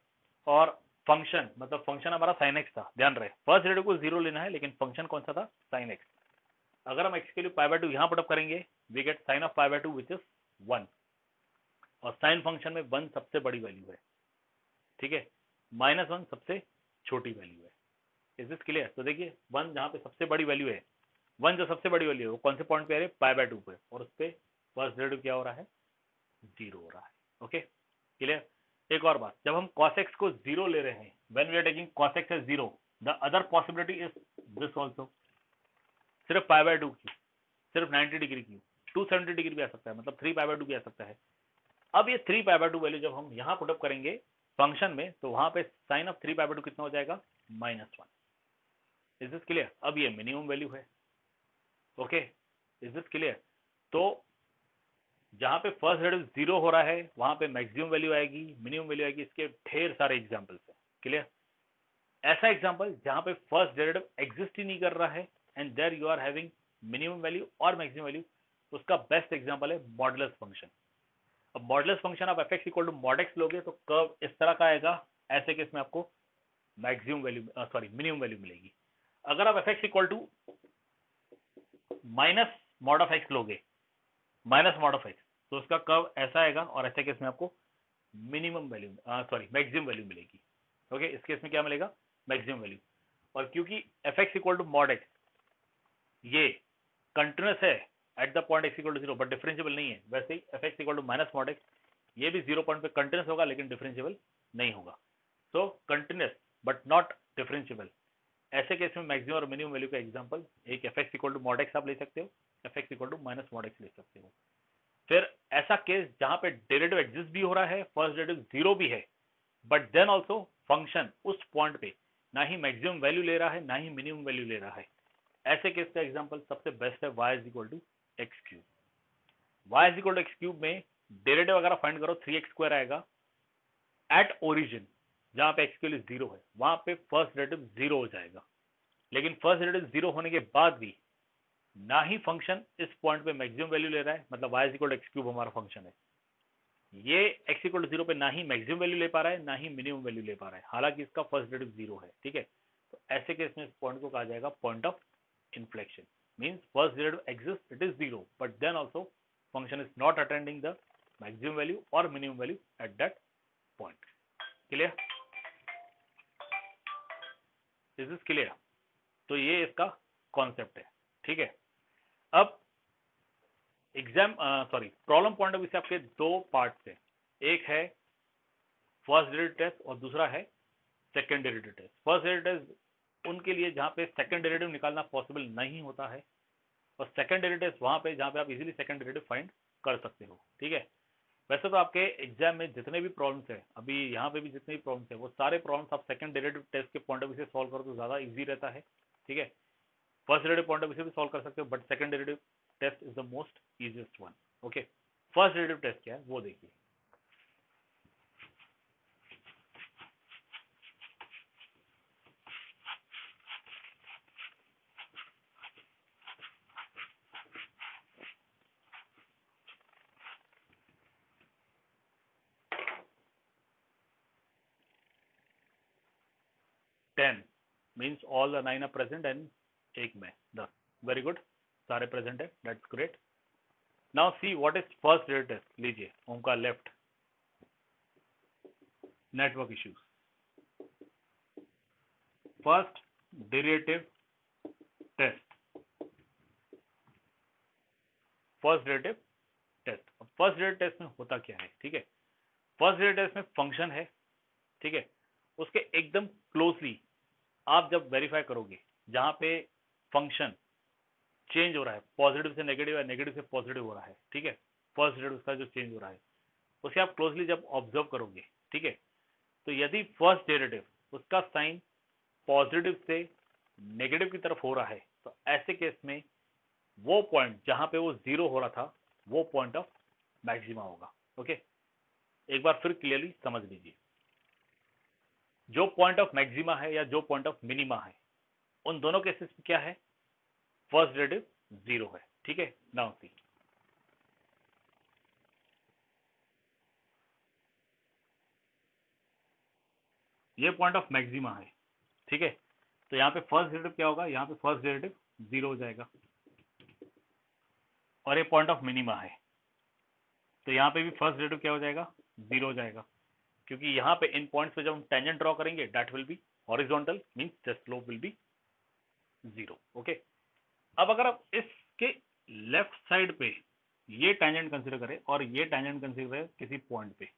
और फंक्शन मतलब फंक्शन हमारा साइन एक्स था, ध्यान रहे फर्स्ट डेरिवेटिव को 0 लेना है, लेकिन फंक्शन कौन सा था? Sine x. अगर हम एक्स के लिए पाई बाय 2 यहाँ पुटअप करेंगे, we get sine of pi by 2 which is 1, और साइन फंक्शन में 1 सबसे बड़ी वैल्यू है, ठीक है, -1 सबसे छोटी वैल्यू है। Is this clear? तो देखिए 1 जहाँ पे सबसे बड़ी वैल्यू है, 1 जो सबसे बड़ी वैल्यू है वो कौन से पॉइंट पे आ रही है? पाई बाय 2 पे, और उस पे फर्स्ट डेरिवेटिव क्या हो रहा है? 0 हो रहा है। Okay, clear? एक और बात, जब हम cos x को 0 ले रहे हैं, when we are taking cos x as 0, the other possibility is this also, सिर्फ पाई बाय 2 की, सिर्फ 90 डिग्री की, 270 डिग्री भी आ सकता है, मतलब 3 पाई बाय 2 भी आ सकता है। अब ये 3 पाई बाय 2 वैल्यू जब हम यहाँ पुटअप करेंगे फंक्शन में, तो वहां पे साइन ऑफ 3 पाई बाय 2 कितना हो जाएगा, -1। Is this clear? अब ये मिनिमम वैल्यू है। Okay, is this clear? तो जहां पे फर्स्ट डेरिवेटिव 0 हो रहा है वहां पे मैक्सिमम वैल्यू आएगी, मिनिमम वैल्यू आएगी। इसके ढेर सारे एग्जांपल्स हैं। क्लियर? ऐसा एग्जांपल जहां पे फर्स्ट डेरिवेटिव एग्जिस्ट ही नहीं कर रहा है and there you are having minimum value और मैक्सिमम वैल्यू, उसका बेस्ट एग्जांपल है मॉडुलस फंक्शन। अब मॉडुलस फंक्शन आप f(x) = mod x लोगे तो कर्व इस तरह का आएगा। ऐसे केस में आपको मैक्सिमम वैल्यू मिनिमम वैल्यू मिलेगी। अगर आप f(x) = -mod of x लोगे, -mod of x, तो उसका कर्व ऐसा आएगा और ऐसे केस में आपको मैक्सिमम वैल्यू मिलेगी। ओके, इस केस में क्या मिलेगा, मैक्सिमम वैल्यू। और क्योंकि f(x) = mod x ये कंटिन्यूस है eight the point x = 0 but differentiable नहीं है, वैसे ही f(x) = -mod x ये भी 0 पॉइंट पे कंटिन्यूस होगा लेकिन डिफरेंशिएबल नहीं होगा। सो कंटिन्यूस बट नॉट डिफरेंशिएबल। ऐसे केस में मैक्सिमम और मिनिमम वैल्यू का एग्जांपल एक f(x) = mod x आप ले सकते हो, f(x) = -mod x ले सकते हो। फिर ऐसा केस जहां पे डेरिवेटिव एग्जिस्ट भी हो रहा है, फर्स्ट डेरिवेटिव 0 भी है, बट देन ऑल्सो फंक्शन उस पॉइंट पे ना ही मैक्सिमम वैल्यू ले रहा है ना ही मिनिमम वैल्यू ले रहा है। ऐसे केस का एग्जांपल सबसे बेस्ट है y = x3। y = x3 में डेरिवेटिव अगर आप फाइंड करो 3x² आएगा एट ओरिजिन, जहां पे x के लिए 0 है वहां पे फर्स्ट डेरिवेटिव 0 हो जाएगा। लेकिन फर्स्ट डेरिवेटिव 0 होने के बाद भी ना ही फंक्शन इस पॉइंट पे मैक्सिमम वैल्यू ले रहा है, मतलब y = x3 हमारा फंक्शन है, ये x = 0 पे ना ही मैक्सिमम वैल्यू ले पा रहा है ना ही मिनिमम वैल्यू ले पा रहा है, हालांकि इसका फर्स्ट डेरिवेटिव 0 है। ठीक है, तो ऐसे केस में इस पॉइंट को कहा जाएगा point of inflection. Means first derivative exists, it is 0, but then also function is not attaining the maximum value or minimum value at that point. Clear? Is this clear? तो ये इसका कॉन्सेप्ट है। ठीक है, अब प्रॉब्लम पॉइंट ऑफ व्यू से आपके दो पार्ट्स है, एक है फर्स्ट डेरिवेटिव टेस्ट और दूसरा है second derivative test. First derivative test उनके लिए जहां पे सेकंड डेरिवेटिव निकालना पॉसिबल नहीं होता है, और सेकंड डेरिवेटिव वहां पे जहां पे आप इजीली सेकंड डेरिवेटिव फाइंड कर सकते हो। ठीक है, वैसे तो आपके एग्जाम में जितने भी प्रॉब्लम्स है, अभी यहाँ पे भी जितने भी प्रॉब्लम्स है, वो सारे प्रॉब्लम्स आप सेकंड डेरिवेटिव टेस्ट के पॉइंट ऑफ व्यू से सॉल्व करो तो ज्यादा इजी रहता है। ठीक है, first derivative point of view से भी सॉल्व कर सकते हो, but second derivative test is the most easiest one. Okay, first derivative test क्या है वो देखिए। Ten means all the 9 are present and एक में 10। वेरी गुड, सारे प्रेजेंट है, that's great. Now see what is first derivative test. लीजिए ओम का left, network issues, first derivative test, first derivative test. First derivative test में होता क्या है? ठीक है, फर्स्ट डेरिवेटिव टेस्ट में फंक्शन है, ठीक है, उसके एकदम क्लोजली आप जब वेरीफाई करोगे जहां पे फंक्शन चेंज हो रहा है, पॉजिटिव से नेगेटिव या नेगेटिव से पॉजिटिव हो रहा है, ठीक है, फर्स्ट डेरिवेटिव का जो चेंज हो रहा है उसे आप क्लोजली जब ऑब्जर्व करोगे, ठीक है, तो यदि फर्स्ट डेरिवेटिव उसका साइन पॉजिटिव से नेगेटिव की तरफ हो रहा है, तो ऐसे केस में वो पॉइंट जहां पे वो 0 हो रहा था वो पॉइंट ऑफ मैक्सिमा होगा। ओके, एक बार फिर क्लियरली समझ लीजिए, जो पॉइंट ऑफ मैक्सिमा है या जो पॉइंट ऑफ मिनिमा है, उन दोनों केसेस में क्या है, फर्स्ट डेरिवेटिव 0 है। ठीक है, नाउ सी, ये पॉइंट ऑफ मैक्सिमा है, ठीक है, तो यहाँ पे फर्स्ट डेरिवेटिव क्या होगा, यहाँ पे फर्स्ट डेरिवेटिव 0 हो जाएगा, और ये पॉइंट ऑफ मिनिमा है तो यहाँ पे भी फर्स्ट डेरिवेटिव क्या हो जाएगा, 0 हो जाएगा, क्योंकि यहाँ पे इन पॉइंट्स पे जब हम टेंजेंट ड्रॉ करेंगे that will B horizontal, means the slope will be 0। Okay, अब अगर आप इसके लेफ्ट साइड पे ये टेंजेंट कंसीडर करें और ये टेंजेंट कंसीडर करें किसी पॉइंट पे,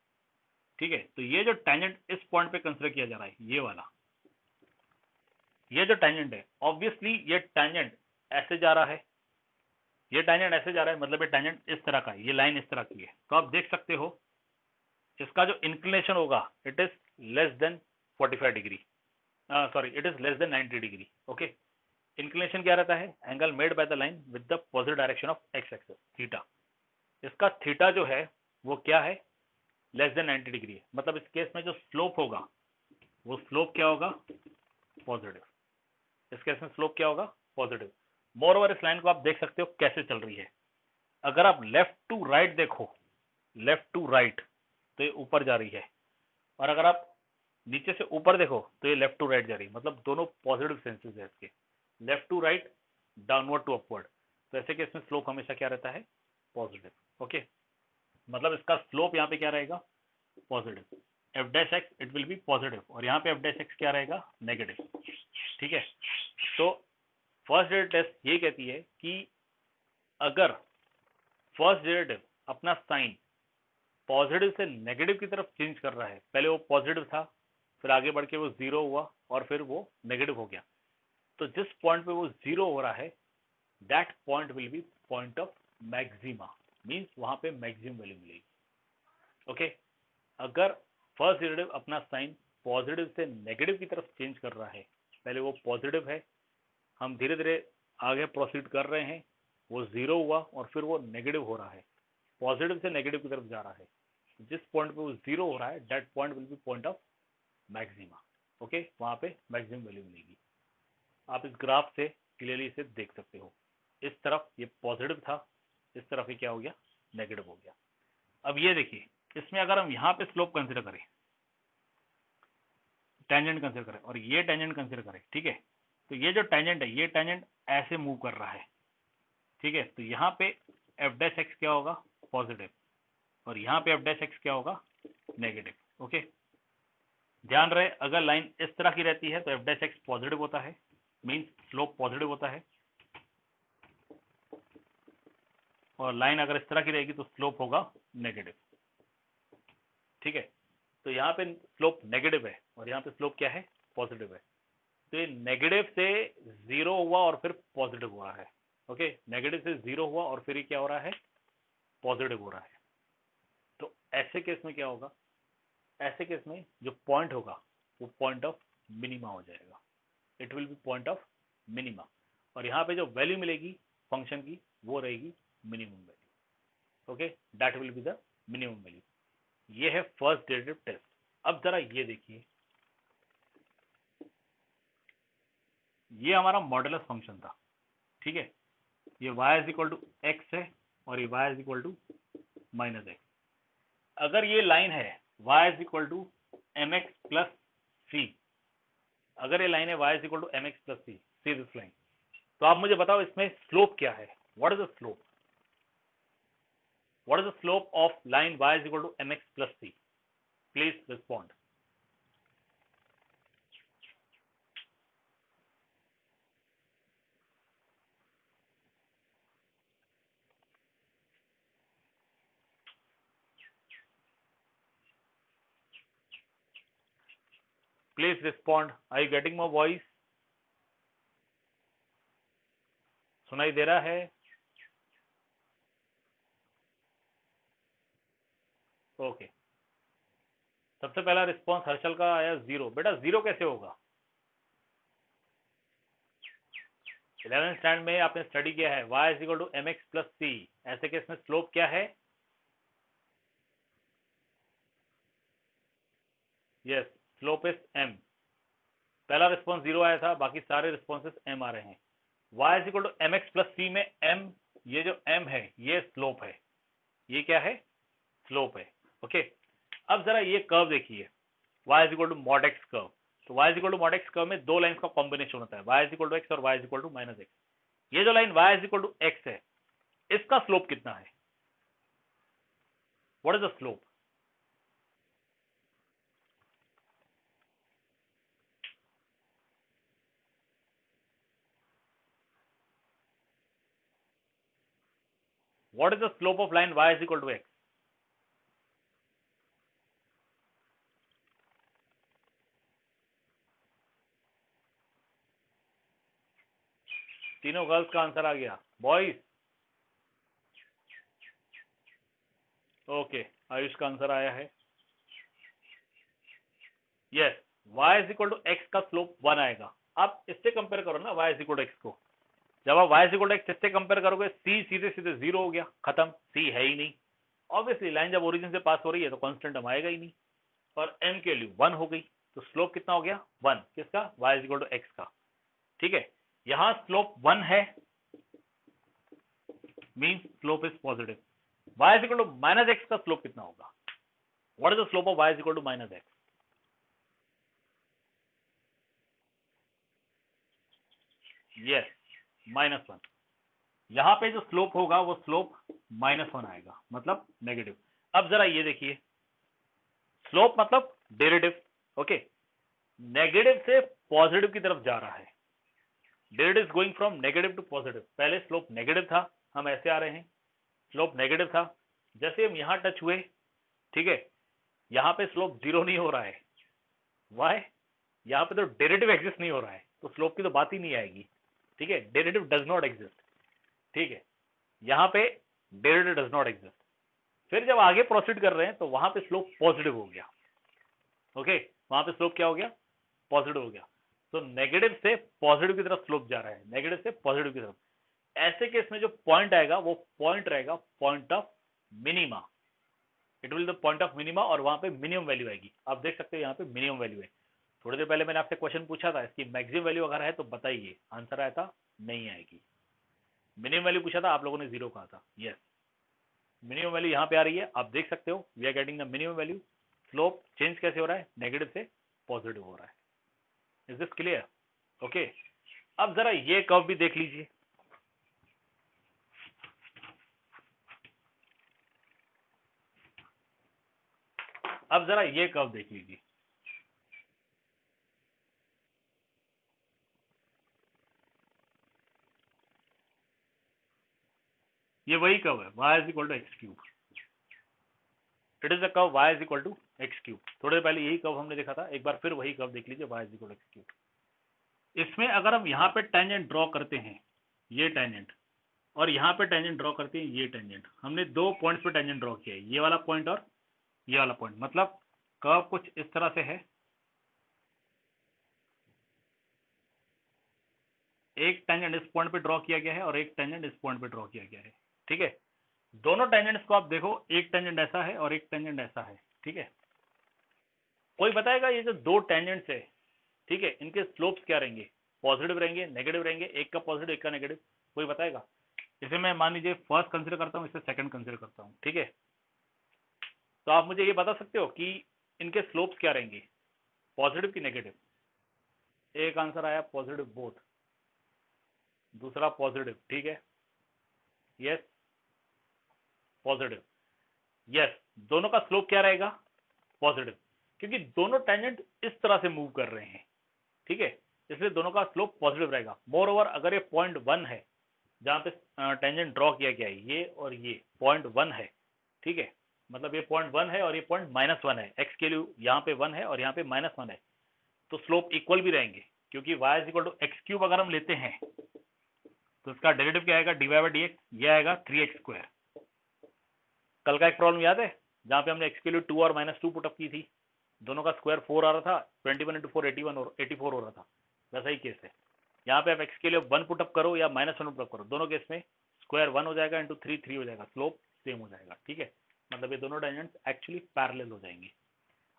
ठीक है, तो ये जो टेंजेंट इस पॉइंट पे कंसिडर किया जा रहा है, ये वाला, ये जो टेंजेंट है, ऑब्वियसली ये टेंजेंट ऐसे जा रहा है, ये टेंजेंट ऐसे जा रहा है, मतलब ये टेंजेंट इस तरह का है, ये लाइन इस तरह की है। तो आप देख सकते हो इसका जो इंक्लिनेशन होगा it is less than 45 degree, sorry it is less than 90 degree. Okay, inclination क्या रहता है? Angle made by the line with the positive direction of x axis, theta. इसका थीटा जो है वो क्या है? लेस देन 90 डिग्री है। मतलब इस केस में जो स्लोप होगा वो स्लोप क्या होगा? पॉजिटिव। इस केस में स्लोप क्या होगा? पॉजिटिव। मोर ओवर इस लाइन को आप देख सकते हो कैसे चल रही है। अगर आप लेफ्ट टू राइट देखो, लेफ्ट टू राइट, तो ये ऊपर जा रही है, और अगर आप नीचे से ऊपर देखो तो ये लेफ्ट टू राइट जा रही है। मतलब दोनों पॉजिटिव सेंसेस है इसके, left to right, downward to upward. तो ऐसे केस में स्लोप हमेशा क्या रहता है? पॉजिटिव। ओके, मतलब इसका स्लोप यहाँ पे क्या रहेगा? Positive. F dash x it will B positive, और यहाँ पे एफ डैश एक्स क्या रहेगा? नेगेटिव। ठीक है, तो फर्स्ट डेरिवेटिव टेस्ट ये कहती है कि अगर फर्स्ट डेरिवेटिव अपना साइन पॉजिटिव से नेगेटिव की तरफ चेंज कर रहा है, पहले वो पॉजिटिव था, फिर आगे बढ़ के वो जीरो हुआ, और फिर वो नेगेटिव हो गया, तो जिस पॉइंट पे वो जीरो हो रहा है that point will be point of maxima, means वहां पे मैक्सिमम वैल्यू मिलेगी। ओके, अगर फर्स्ट डेरिवेटिव अपना साइन पॉजिटिव से नेगेटिव की तरफ चेंज कर रहा है, पहले वो पॉजिटिव है, हम धीरे धीरे आगे प्रोसीड कर रहे हैं, वो जीरो हुआ और फिर वो नेगेटिव हो रहा है, पॉजिटिव से नेगेटिव की तरफ जा रहा है, जिस पॉइंट पे वो जीरो हो रहा है that point will be point of maxima. Okay, वहां पे मैक्सिमम वैल्यू मिलेगी। आप इस ग्राफ से क्लियरली इसे देख सकते हो, इस तरफ ये पॉजिटिव था, इस तरफ ये क्या हो गया? नेगेटिव हो गया। अब ये देखिए, इसमें अगर हम यहाँ पे स्लोप कंसिडर करें, टेंजेंट कंसिडर करें, और ये टेंजेंट कंसिडर करें, ठीक है, तो ये जो टेंजेंट है, ये टेंजेंट ऐसे मूव कर रहा है, ठीक है, तो यहाँ पे एफ डैश एक्स क्या होगा? पॉजिटिव, और यहाँ पे एफ डैश एक्स क्या होगा? नेगेटिव। ओके, ध्यान रहे अगर लाइन इस तरह की रहती है तो एफ डैश एक्स पॉजिटिव होता है, मींस स्लोप पॉजिटिव होता है, और लाइन अगर इस तरह की रहेगी तो स्लोप होगा नेगेटिव। ठीक है, तो यहाँ पे स्लोप नेगेटिव है और यहाँ पे स्लोप क्या है? पॉजिटिव है। तो ये नेगेटिव से जीरो हुआ और फिर पॉजिटिव हो रहा है। ओके, नेगेटिव से जीरो हुआ और फिर क्या हो रहा है? पॉजिटिव हो रहा है। तो ऐसे केस में क्या होगा? ऐसे केस में जो पॉइंट होगा वो पॉइंट ऑफ मिनिमा हो जाएगा, it will be point of minima, और यहाँ पे जो वैल्यू मिलेगी फंक्शन की वो रहेगी minimum value. Okay, that will be the minimum value. ये है फर्स्ट डेरिवेटिव टेस्ट। अब जरा ये देखिए, ये हमारा मॉडुलस फंक्शन था, ठीक है, ये y is equal to x है और ये y is equal to minus x. अगर ये लाइन है y is equal to m x plus c, अगर ये लाइन है y is equal to m x plus c, see this line, तो आप मुझे बताओ इसमें स्लोप क्या है? What is the slope? What is the slope of line y is equal to m x plus C? Please respond. Please respond. Are you getting my voice? सुनाई दे रहा है? ओके, सबसे पहला रिस्पॉन्स हर्षल का आया जीरो। बेटा जीरो कैसे होगा? 11th स्टैंडर्ड में आपने स्टडी किया है y is equal to m x plus c, ऐसे केस में स्लोप क्या है? Yes, slope is m। पहला रिस्पॉन्स जीरो आया था, बाकी सारे रिस्पॉन्सेस m आ रहे हैं। y is equal to m x plus c में m, ये जो m है ये स्लोप है, ये क्या है? स्लोप है। ओके, अब जरा ये कर्व देखिए, y is equal to mod x curve. तो y is equal to mod x curve में दो लाइंस का कॉम्बिनेशन होता है, y is equal to x और y is equal to minus x. ये जो line y is equal to x है, इसका स्लोप कितना है? What is the slope? What is the slope of line y is equal to x? तीनों गर्ल्स का आंसर आ गया। बॉयज, ओके, आयुष का आंसर आया है yes. y is equal to x का स्लोप 1 आएगा। आप इससे कंपेयर करो ना y is equal to x को। जब आप y is equal to x इससे कंपेयर करोगे, c सीधे सीधे 0 हो गया, खत्म, c है ही नहीं। ऑब्वियसली लाइन जब ओरिजिन से पास हो रही है तो कांस्टेंट हम आएगा ही नहीं, और m की वैल्यू 1 हो गई, तो स्लोप कितना हो गया 1, किसका, y is equal to x का। ठीक है, यहां स्लोप 1 है, means slope is positive. y is equal to minus x का स्लोप कितना होगा, what is the slope of y is equal to minus x. Yes, -1। यहां पे जो स्लोप होगा वो स्लोप -1 आएगा, मतलब नेगेटिव। अब जरा ये देखिए, स्लोप मतलब डेरिवेटिव, ओके, नेगेटिव से पॉजिटिव की तरफ जा रहा है, derivative is going from negative to positive. पहले स्लोप नेगेटिव था, हम ऐसे आ रहे हैं, स्लोप नेगेटिव था, जैसे हम यहां टच हुए, ठीक है, यहां पे स्लोप 0 नहीं हो रहा है, वाई, यहां पे तो डेरिवेटिव एग्जिस्ट नहीं हो रहा है, तो स्लोप की तो बात ही नहीं आएगी। ठीक है, डेरिवेटिव डज नॉट एग्जिस्ट, ठीक है, यहां पे डेरिवेटिव डज नॉट एग्जिस्ट। फिर जब आगे प्रोसीड कर रहे हैं तो वहां पे स्लोप पॉजिटिव हो गया, ओके, वहां पे स्लोप क्या हो गया, पॉजिटिव हो गया। तो नेगेटिव से पॉजिटिव की तरफ स्लोप जा रहा है, नेगेटिव से पॉजिटिव की तरफ। ऐसे केस में जो पॉइंट आएगा वो पॉइंट रहेगा point of minima, it will the point of minima, और वहां पे मिनिमम वैल्यू आएगी। आप देख सकते हो यहाँ पे मिनिमम वैल्यू है। थोड़ी देर पहले मैंने आपसे क्वेश्चन पूछा था, इसकी मैक्सिमम वैल्यू अगर है तो बताइए, आंसर आया था नहीं आएगी। मिनिमम वैल्यू पूछा था, आप लोगों ने 0 कहा था, यस, मिनिमम वैल्यू यहाँ पे आ रही है, आप देख सकते हो, we are getting the minimum value. Slope change कैसे हो रहा है, नेगेटिव से पॉजिटिव हो रहा है। Is this clear, okay. अब जरा ये कर्व भी देख लीजिए, अब जरा ये कर्व देख लीजिए, ये वही कर्व है, y is equal to x cube, it is a curve y is equal to x cube. थोड़ी देर पहले यही कर्व हमने देखा था, एक बार फिर वही कर्व देख लीजिए, y is equal to x cube. इसमें अगर हम यहाँ पे टेंजेंट ड्रॉ करते हैं, ये टेंजेंट, और यहाँ पे टेंजेंट ड्रॉ करते हैं, ये टेंजेंट, हमने 2 पॉइंट्स पे टेंजेंट ड्रॉ किया है, ये वाला पॉइंट और ये वाला पॉइंट, मतलब कर्व कुछ इस तरह से है, एक टेंजेंट इस पॉइंट पे ड्रॉ किया गया है और एक टेंजेंट इस पॉइंट पे ड्रॉ किया गया है, ठीक है। दोनों टेंजेंट्स को आप देखो, एक टेंजेंट ऐसा है और एक टेंजेंट ऐसा है, ठीक है। कोई बताएगा ये जो 2 टेंजेंट्स है, ठीक है, इनके स्लोप्स क्या रहेंगे, पॉजिटिव रहेंगे, नेगेटिव रहेंगे, एक का पॉजिटिव एक का नेगेटिव, कोई बताएगा। इसे मैं मान लीजिए फर्स्ट कंसिडर करता हूँ, इसे सेकंड कंसिडर करता हूँ, ठीक है। तो आप मुझे ये बता सकते हो कि इनके स्लोप्स क्या रहेंगे, पॉजिटिव की नेगेटिव। एक आंसर आया पॉजिटिव बोथ, दूसरा पॉजिटिव, ठीक है, यस, पॉजिटिव, यस, दोनों का स्लोप क्या रहेगा, पॉजिटिव, क्योंकि दोनों टेंजेंट इस तरह से मूव कर रहे हैं, ठीक है, इसलिए दोनों का स्लोप पॉजिटिव रहेगा। मोर ओवर अगर ये पॉइंट 1 है जहां पे टेंजेंट ड्रॉ किया गया है, ये और ये पॉइंट 1 है, ठीक है, मतलब ये पॉइंट 1 है और ये पॉइंट -1 है, एक्स के लिए यहाँ पे 1 है और यहाँ पे -1 है, तो स्लोप इक्वल भी रहेंगे, क्योंकि y is equal to x cube अगर हम लेते हैं तो इसका डेरिवेटिव क्या आएगा, dy बाई डी एक्स, ये आएगा 3x²। कल का एक प्रॉब्लम याद है जहां पे हमने x के लिए 2 और -2 पुटअप की थी, दोनों का स्क्वायर 4 आ रहा था, 21 इंटू 4 81 और 84 हो रहा था, वैसा ही केस है। यहाँ पे आप x के लिए 1 पुटअप करो या -1 पुटअप करो, दोनों केस में स्क्वायर 1 हो जाएगा इंटू 3 3 हो जाएगा, स्लोप सेम हो जाएगा, ठीक है, मतलब ये दोनों टेंजेंट्स एक्चुअली पैरेलल हो जाएंगे।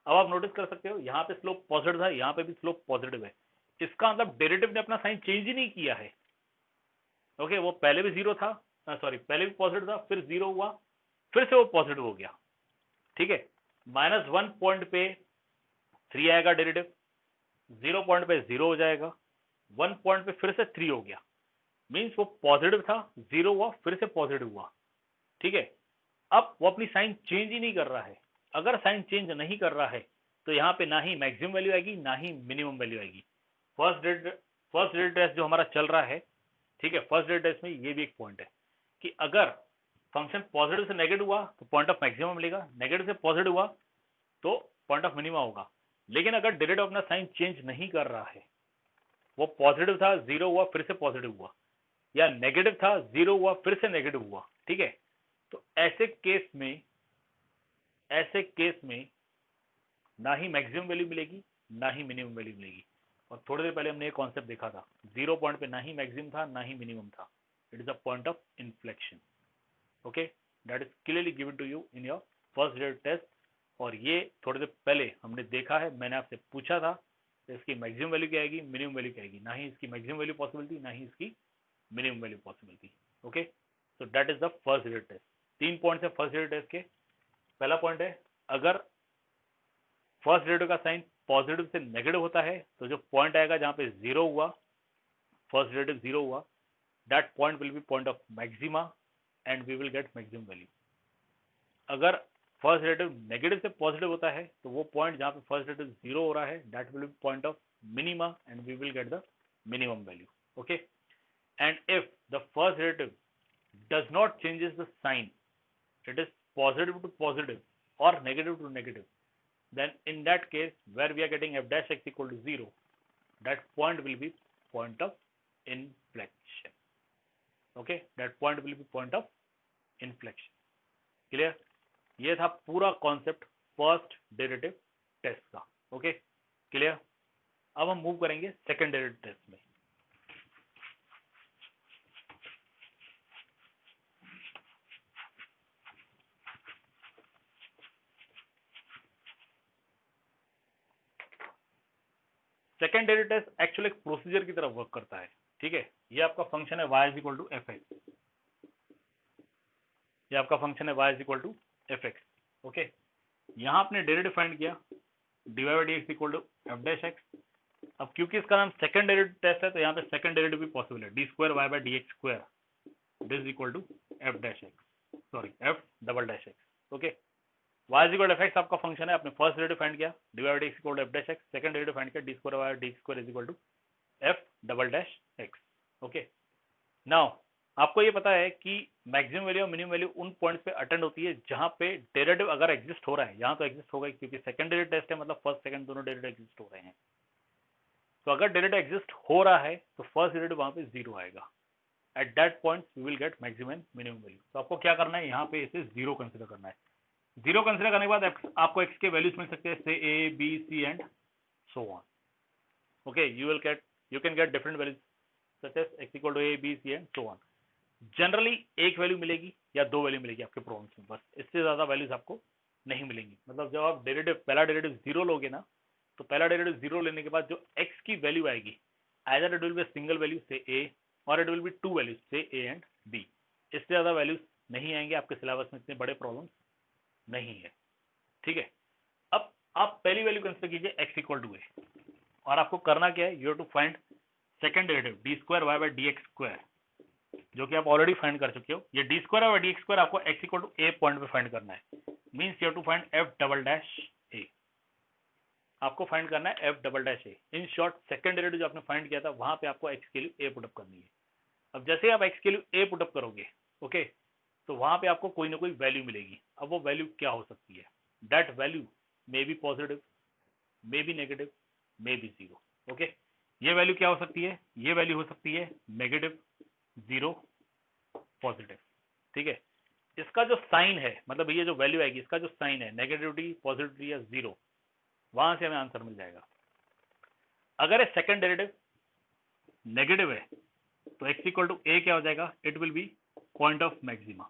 अब आप नोटिस कर सकते हो यहाँ पे स्लोप पॉजिटिव था, यहाँ पे भी स्लोप पॉजिटिव है, इसका मतलब डेरिवेटिव ने अपना साइन चेंज ही नहीं किया है, ओके। वो पहले भी 0 था, सॉरी पहले भी पॉजिटिव था, फिर 0 हुआ, फिर से वो पॉजिटिव हो गया, ठीक है। -1 पॉइंट पे 3 आएगा डेरिवेटिव, 0 पॉइंट पे 0 हो जाएगा, 1 पॉइंट पे फिर से 3 हो गया, मींस वो पॉजिटिव था, 0 हुआ, फिर से पॉजिटिव हुआ, ठीक है। अब वो अपनी साइन चेंज ही नहीं कर रहा है, अगर साइन चेंज नहीं कर रहा है तो यहाँ पे ना ही मैक्सिमम वैल्यू आएगी ना ही मिनिमम वैल्यू आएगी। फर्स्ट डेरिवेटिव टेस्ट जो हमारा चल रहा है, ठीक है, फर्स्ट डेरिवेटिव टेस्ट में ये भी एक पॉइंट है कि अगर फंक्शन पॉजिटिव से नेगेटिव हुआ तो पॉइंट ऑफ मैक्सिमम मिलेगा, नेगेटिव से पॉजिटिव हुआ तो पॉइंट ऑफ मिनिमम होगा। लेकिन अगर डेरिवेटिव अपना साइन चेंज नहीं कर रहा है, वो पॉजिटिव था, 0 हुआ, फिर से पॉजिटिव हुआ, या नेगेटिव था, जीरो हुआ, फिर से नेगेटिव हुआ, ठीक है। तो ऐसे केस में ना ही मैक्सिमम वैल्यू मिलेगी ना ही मिनिमम वैल्यू मिलेगी। और थोड़ी देर पहले हमने एक कॉन्सेप्ट देखा था, जीरो पॉइंट पे ना ही मैक्सिमम था ना ही मिनिमम था, it is a point of inflection. Okay, that is clearly given to you in your first grade test. और ये थोड़ी देर पहले हमने देखा है, मैंने आपसे पूछा था इसकी मैक्सिमम वैल्यू क्या आएगी, मिनिमम वैल्यू क्या आएगी, ना ही इसकी मैक्सिमम वैल्यू पॉसिबल थी ना ही इसकी मिनिमम वैल्यू पॉसिबल थी। Okay, so that is the first grade test. 3 points है फर्स्ट ग्रेड टेस्ट के। पहला पॉइंट है, अगर फर्स्ट डेरिवेटिव का साइन पॉजिटिव से नेगेटिव होता है तो जो पॉइंट आएगा जहां पे जीरो हुआ, फर्स्ट डेरिवेटिव जीरो हुआ, that point will be point of maxima and we will get maximum value. अगर फर्स्ट डेरिवेटिव नेगेटिव से पॉजिटिव होता है तो वो पॉइंट जहां पे फर्स्ट डेरिवेटिव जीरो हो रहा है, that will be point of minima and we will get the minimum value. Okay, and if the first derivative does not changes the sign, it is positive to positive or negative to negative, then in that case where we are getting f dash x equal to 0, that point will be point of inflection. Okay, that point will be point of inflection. Clear? ये था पूरा कॉन्सेप्ट फर्स्ट डेरिवेटिव टेस्ट का। Okay, clear? अब हम मूव करेंगे सेकंड डेरिवेटिव टेस्ट में। सेकंड डेरिवेटिव टेस्ट एक्चुअली एक प्रोसीजर की तरह वर्क करता है, ठीक है। ये आपका फंक्शन है y is equal to F x, ये आपका फंक्शन है y is equal to F x. Okay, यहाँ आपने डेरिवेटिव फाइंड किया, d y by D x equal to f dash x. अब क्योंकि इसका नाम सेकंड डेरिवेटिव टेस्ट है तो यहाँ पे सेकंड डेरिवेटिव भी पॉसिबल है, d square y by D x square this equal to f dash x, sorry f double dash x. Okay, y is equal to F x आपका फंक्शन है, आपने फर्स्ट डेरिवेटिव फाइंड किया, d y by D x equal to f dash x, second derivative find किया, d square y d x square is equal to f double dash x. Okay, now आपको ये पता है कि मैक्सिमम वैल्यू और मिनिमम वैल्यू उन पॉइंट्स पे अटेंड होती है जहां पे डेरिवेटिव अगर एग्जिस्ट हो रहा है, यहाँ तो एग्जिस्ट होगा क्योंकि सेकंड डेरिवेटिव टेस्ट है, मतलब फर्स्ट सेकंड दोनों डेरिवेटिव एग्जिस्ट हो रहे हैं। तो अगर डेरिवेटिव एग्जिस्ट हो रहा है तो फर्स्ट डेरिवेटिव वहां पे जीरो आएगा, at that point we will get maximum and minimum value. तो आपको क्या करना है, यहाँ पे इसे जीरो कंसिडर करना है। जीरो कंसिडर करने के बाद आपको एक्स के वैल्यूज मिल सकते हैं, say a b c and so on. Okay, you can get different values such as x equal to a b c and so on. Generally एक वैल्यू मिलेगी या दो वैल्यू मिलेगी आपके प्रॉब्लम्स में, बस इससे ज्यादा वैल्यूज आपको नहीं मिलेंगी। मतलब जब आप पहला डेरिवेटिव जीरो लोगे ना, तो पहला डेरिवेटिव जीरो लेने के बाद जो एक्स की वैल्यू आएगी, either it will B single value से ए और it will B to values से ए एंड बी। इससे ज्यादा वैल्यूज नहीं आएंगे, आपके सिलेबस में इतने बड़े प्रॉब्लम नहीं है, ठीक है। अब आप पहली वैल्यू कंसिडर कीजिए एक्स इक्वल टू ए, और आपको करना क्या है, you have to find second derivative d square y by D x square, जो कि आप ऑलरेडी फाइंड कर चुके हो। ये डी स्क्वायर और डी एक्स स्क्वायर आपको x equal to a point पे फाइंड करना है, means you have to find f double dash a. आपको फाइंड करना है f double dash A. In short second derivative जो आपने फाइंड किया था वहां पे आपको एक्स के लिए ए पुटअप करनी है। अब जैसे आप एक्स के लिए ए पुटअप करोगे, ओके, तो वहां पे आपको कोई ना कोई वैल्यू मिलेगी। अब वो वैल्यू क्या हो सकती है, that value may be positive, may be negative, may be zero. Okay, ये वैल्यू क्या हो सकती है, ये वैल्यू हो सकती है नेगेटिव, जीरो, पॉजिटिव, ठीक है। इसका जो साइन है, मतलब ये जो वैल्यू आएगी, इसका जो साइन है नेगेटिविटी, पॉजिटिविटी या जीरो, वहां से हमें आंसर मिल जाएगा। अगर ये सेकंड डेरिवेटिव नेगेटिव है तो एक्स इक्वल टू ए क्या हो जाएगा, it will be point of maxima.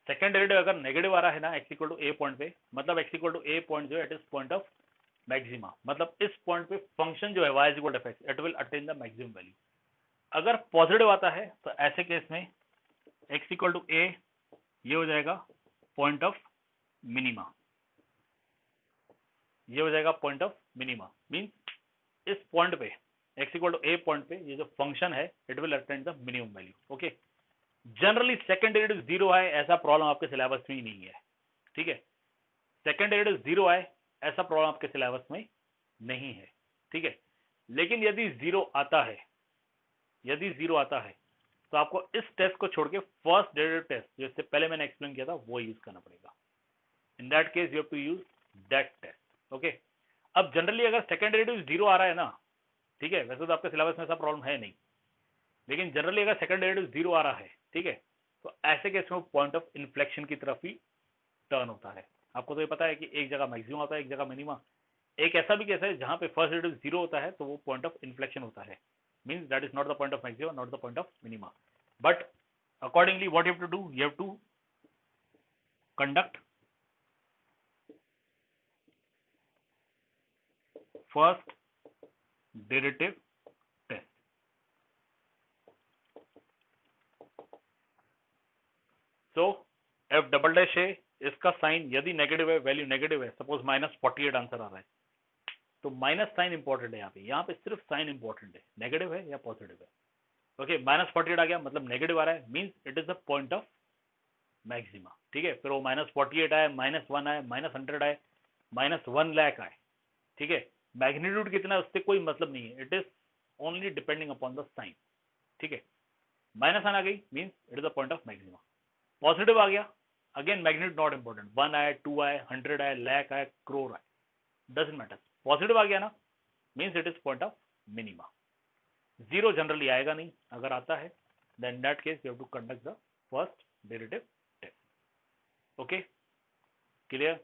Second derivative अगर नेगेटिव आ रहा है ना x equal to a point पे, मतलब x equal to a point जो है it is point of maxima, मतलब इस पॉइंट पे फंक्शन जो है y is equal to F x, it will attain the maximum value. अगर पॉजिटिव आता है तो ऐसे केस में x इक्वल टू ए ये हो जाएगा पॉइंट ऑफ मिनिमा, ये हो जाएगा पॉइंट ऑफ मिनिमा, मींस इस पॉइंट पे x equal to a point पे ये जो फंक्शन है it will attain the minimum value. Okay, generally second derivative zero आए ऐसा प्रॉब्लम आपके सिलेबस में ही नहीं है, ठीक है। सेकंड डेरिवेटिव जीरो आए ऐसा प्रॉब्लम आपके सिलेबस में नहीं है, ठीक है। लेकिन यदि जीरो आता है, यदि जीरो आता है तो आपको इस टेस्ट को छोड़ के फर्स्ट डेरिवेटिव टेस्ट जो इससे पहले मैंने एक्सप्लेन किया था वो यूज करना पड़ेगा। In that case you have to use that test. Okay, अब जनरली अगर सेकंड डेरिवेटिव जीरो आ रहा है ना, ठीक है, वैसे तो आपके सिलेबस में ऐसा प्रॉब्लम है नहीं, लेकिन जनरली अगर सेकंड डेरिवेटिव जीरो आ रहा है, ठीक है, तो ऐसे केस में पॉइंट ऑफ इन्फ्लेक्शन की तरफ ही टर्न होता है। आपको तो ये पता है कि एक जगह मैक्सिमम होता है, एक जगह मिनिमा। एक ऐसा भी केस है जहां पे फर्स्ट डेरिवेटिव जीरो होता है तो वो पॉइंट ऑफ इन्फ्लेक्शन होता है, means that is not the point of maximum, not the point of minima. But accordingly what you have to do, you have to conduct first derivative test। so f double dash है, इसका साइन यदि नेगेटिव है, वैल्यू नेगेटिव है, सपोज -48 आंसर आ रहा है, तो माइनस साइन इंपॉर्टेंट है। यहाँ पे सिर्फ साइन इंपॉर्टेंट है, नेगेटिव है या पॉजिटिव है। ओके, -48 आ गया मतलब नेगेटिव आ रहा है, means it is the point of maxima. ठीक है, फिर वो -48 आए, -1 आए, -100 आए, -1 लाख आए, ठीक है, मैग्नीट्यूड कितना है उससे कोई मतलब नहीं है, it is only depending upon the sign. ठीक है, -1 आ गई means it is the point of maxima. Positive आ गया, अगेन मैग्नीट्यूड नॉट इंपॉर्टेंट, 1 आए, 2 आए, 100 आए, लाख आए, करोड़ आए, डजंट मैटर। पॉजिटिव आ गया ना, means it is point of minima. Zero generally आएगा नहीं, अगर आता है then that case you have to conduct the first derivative test. Okay, clear.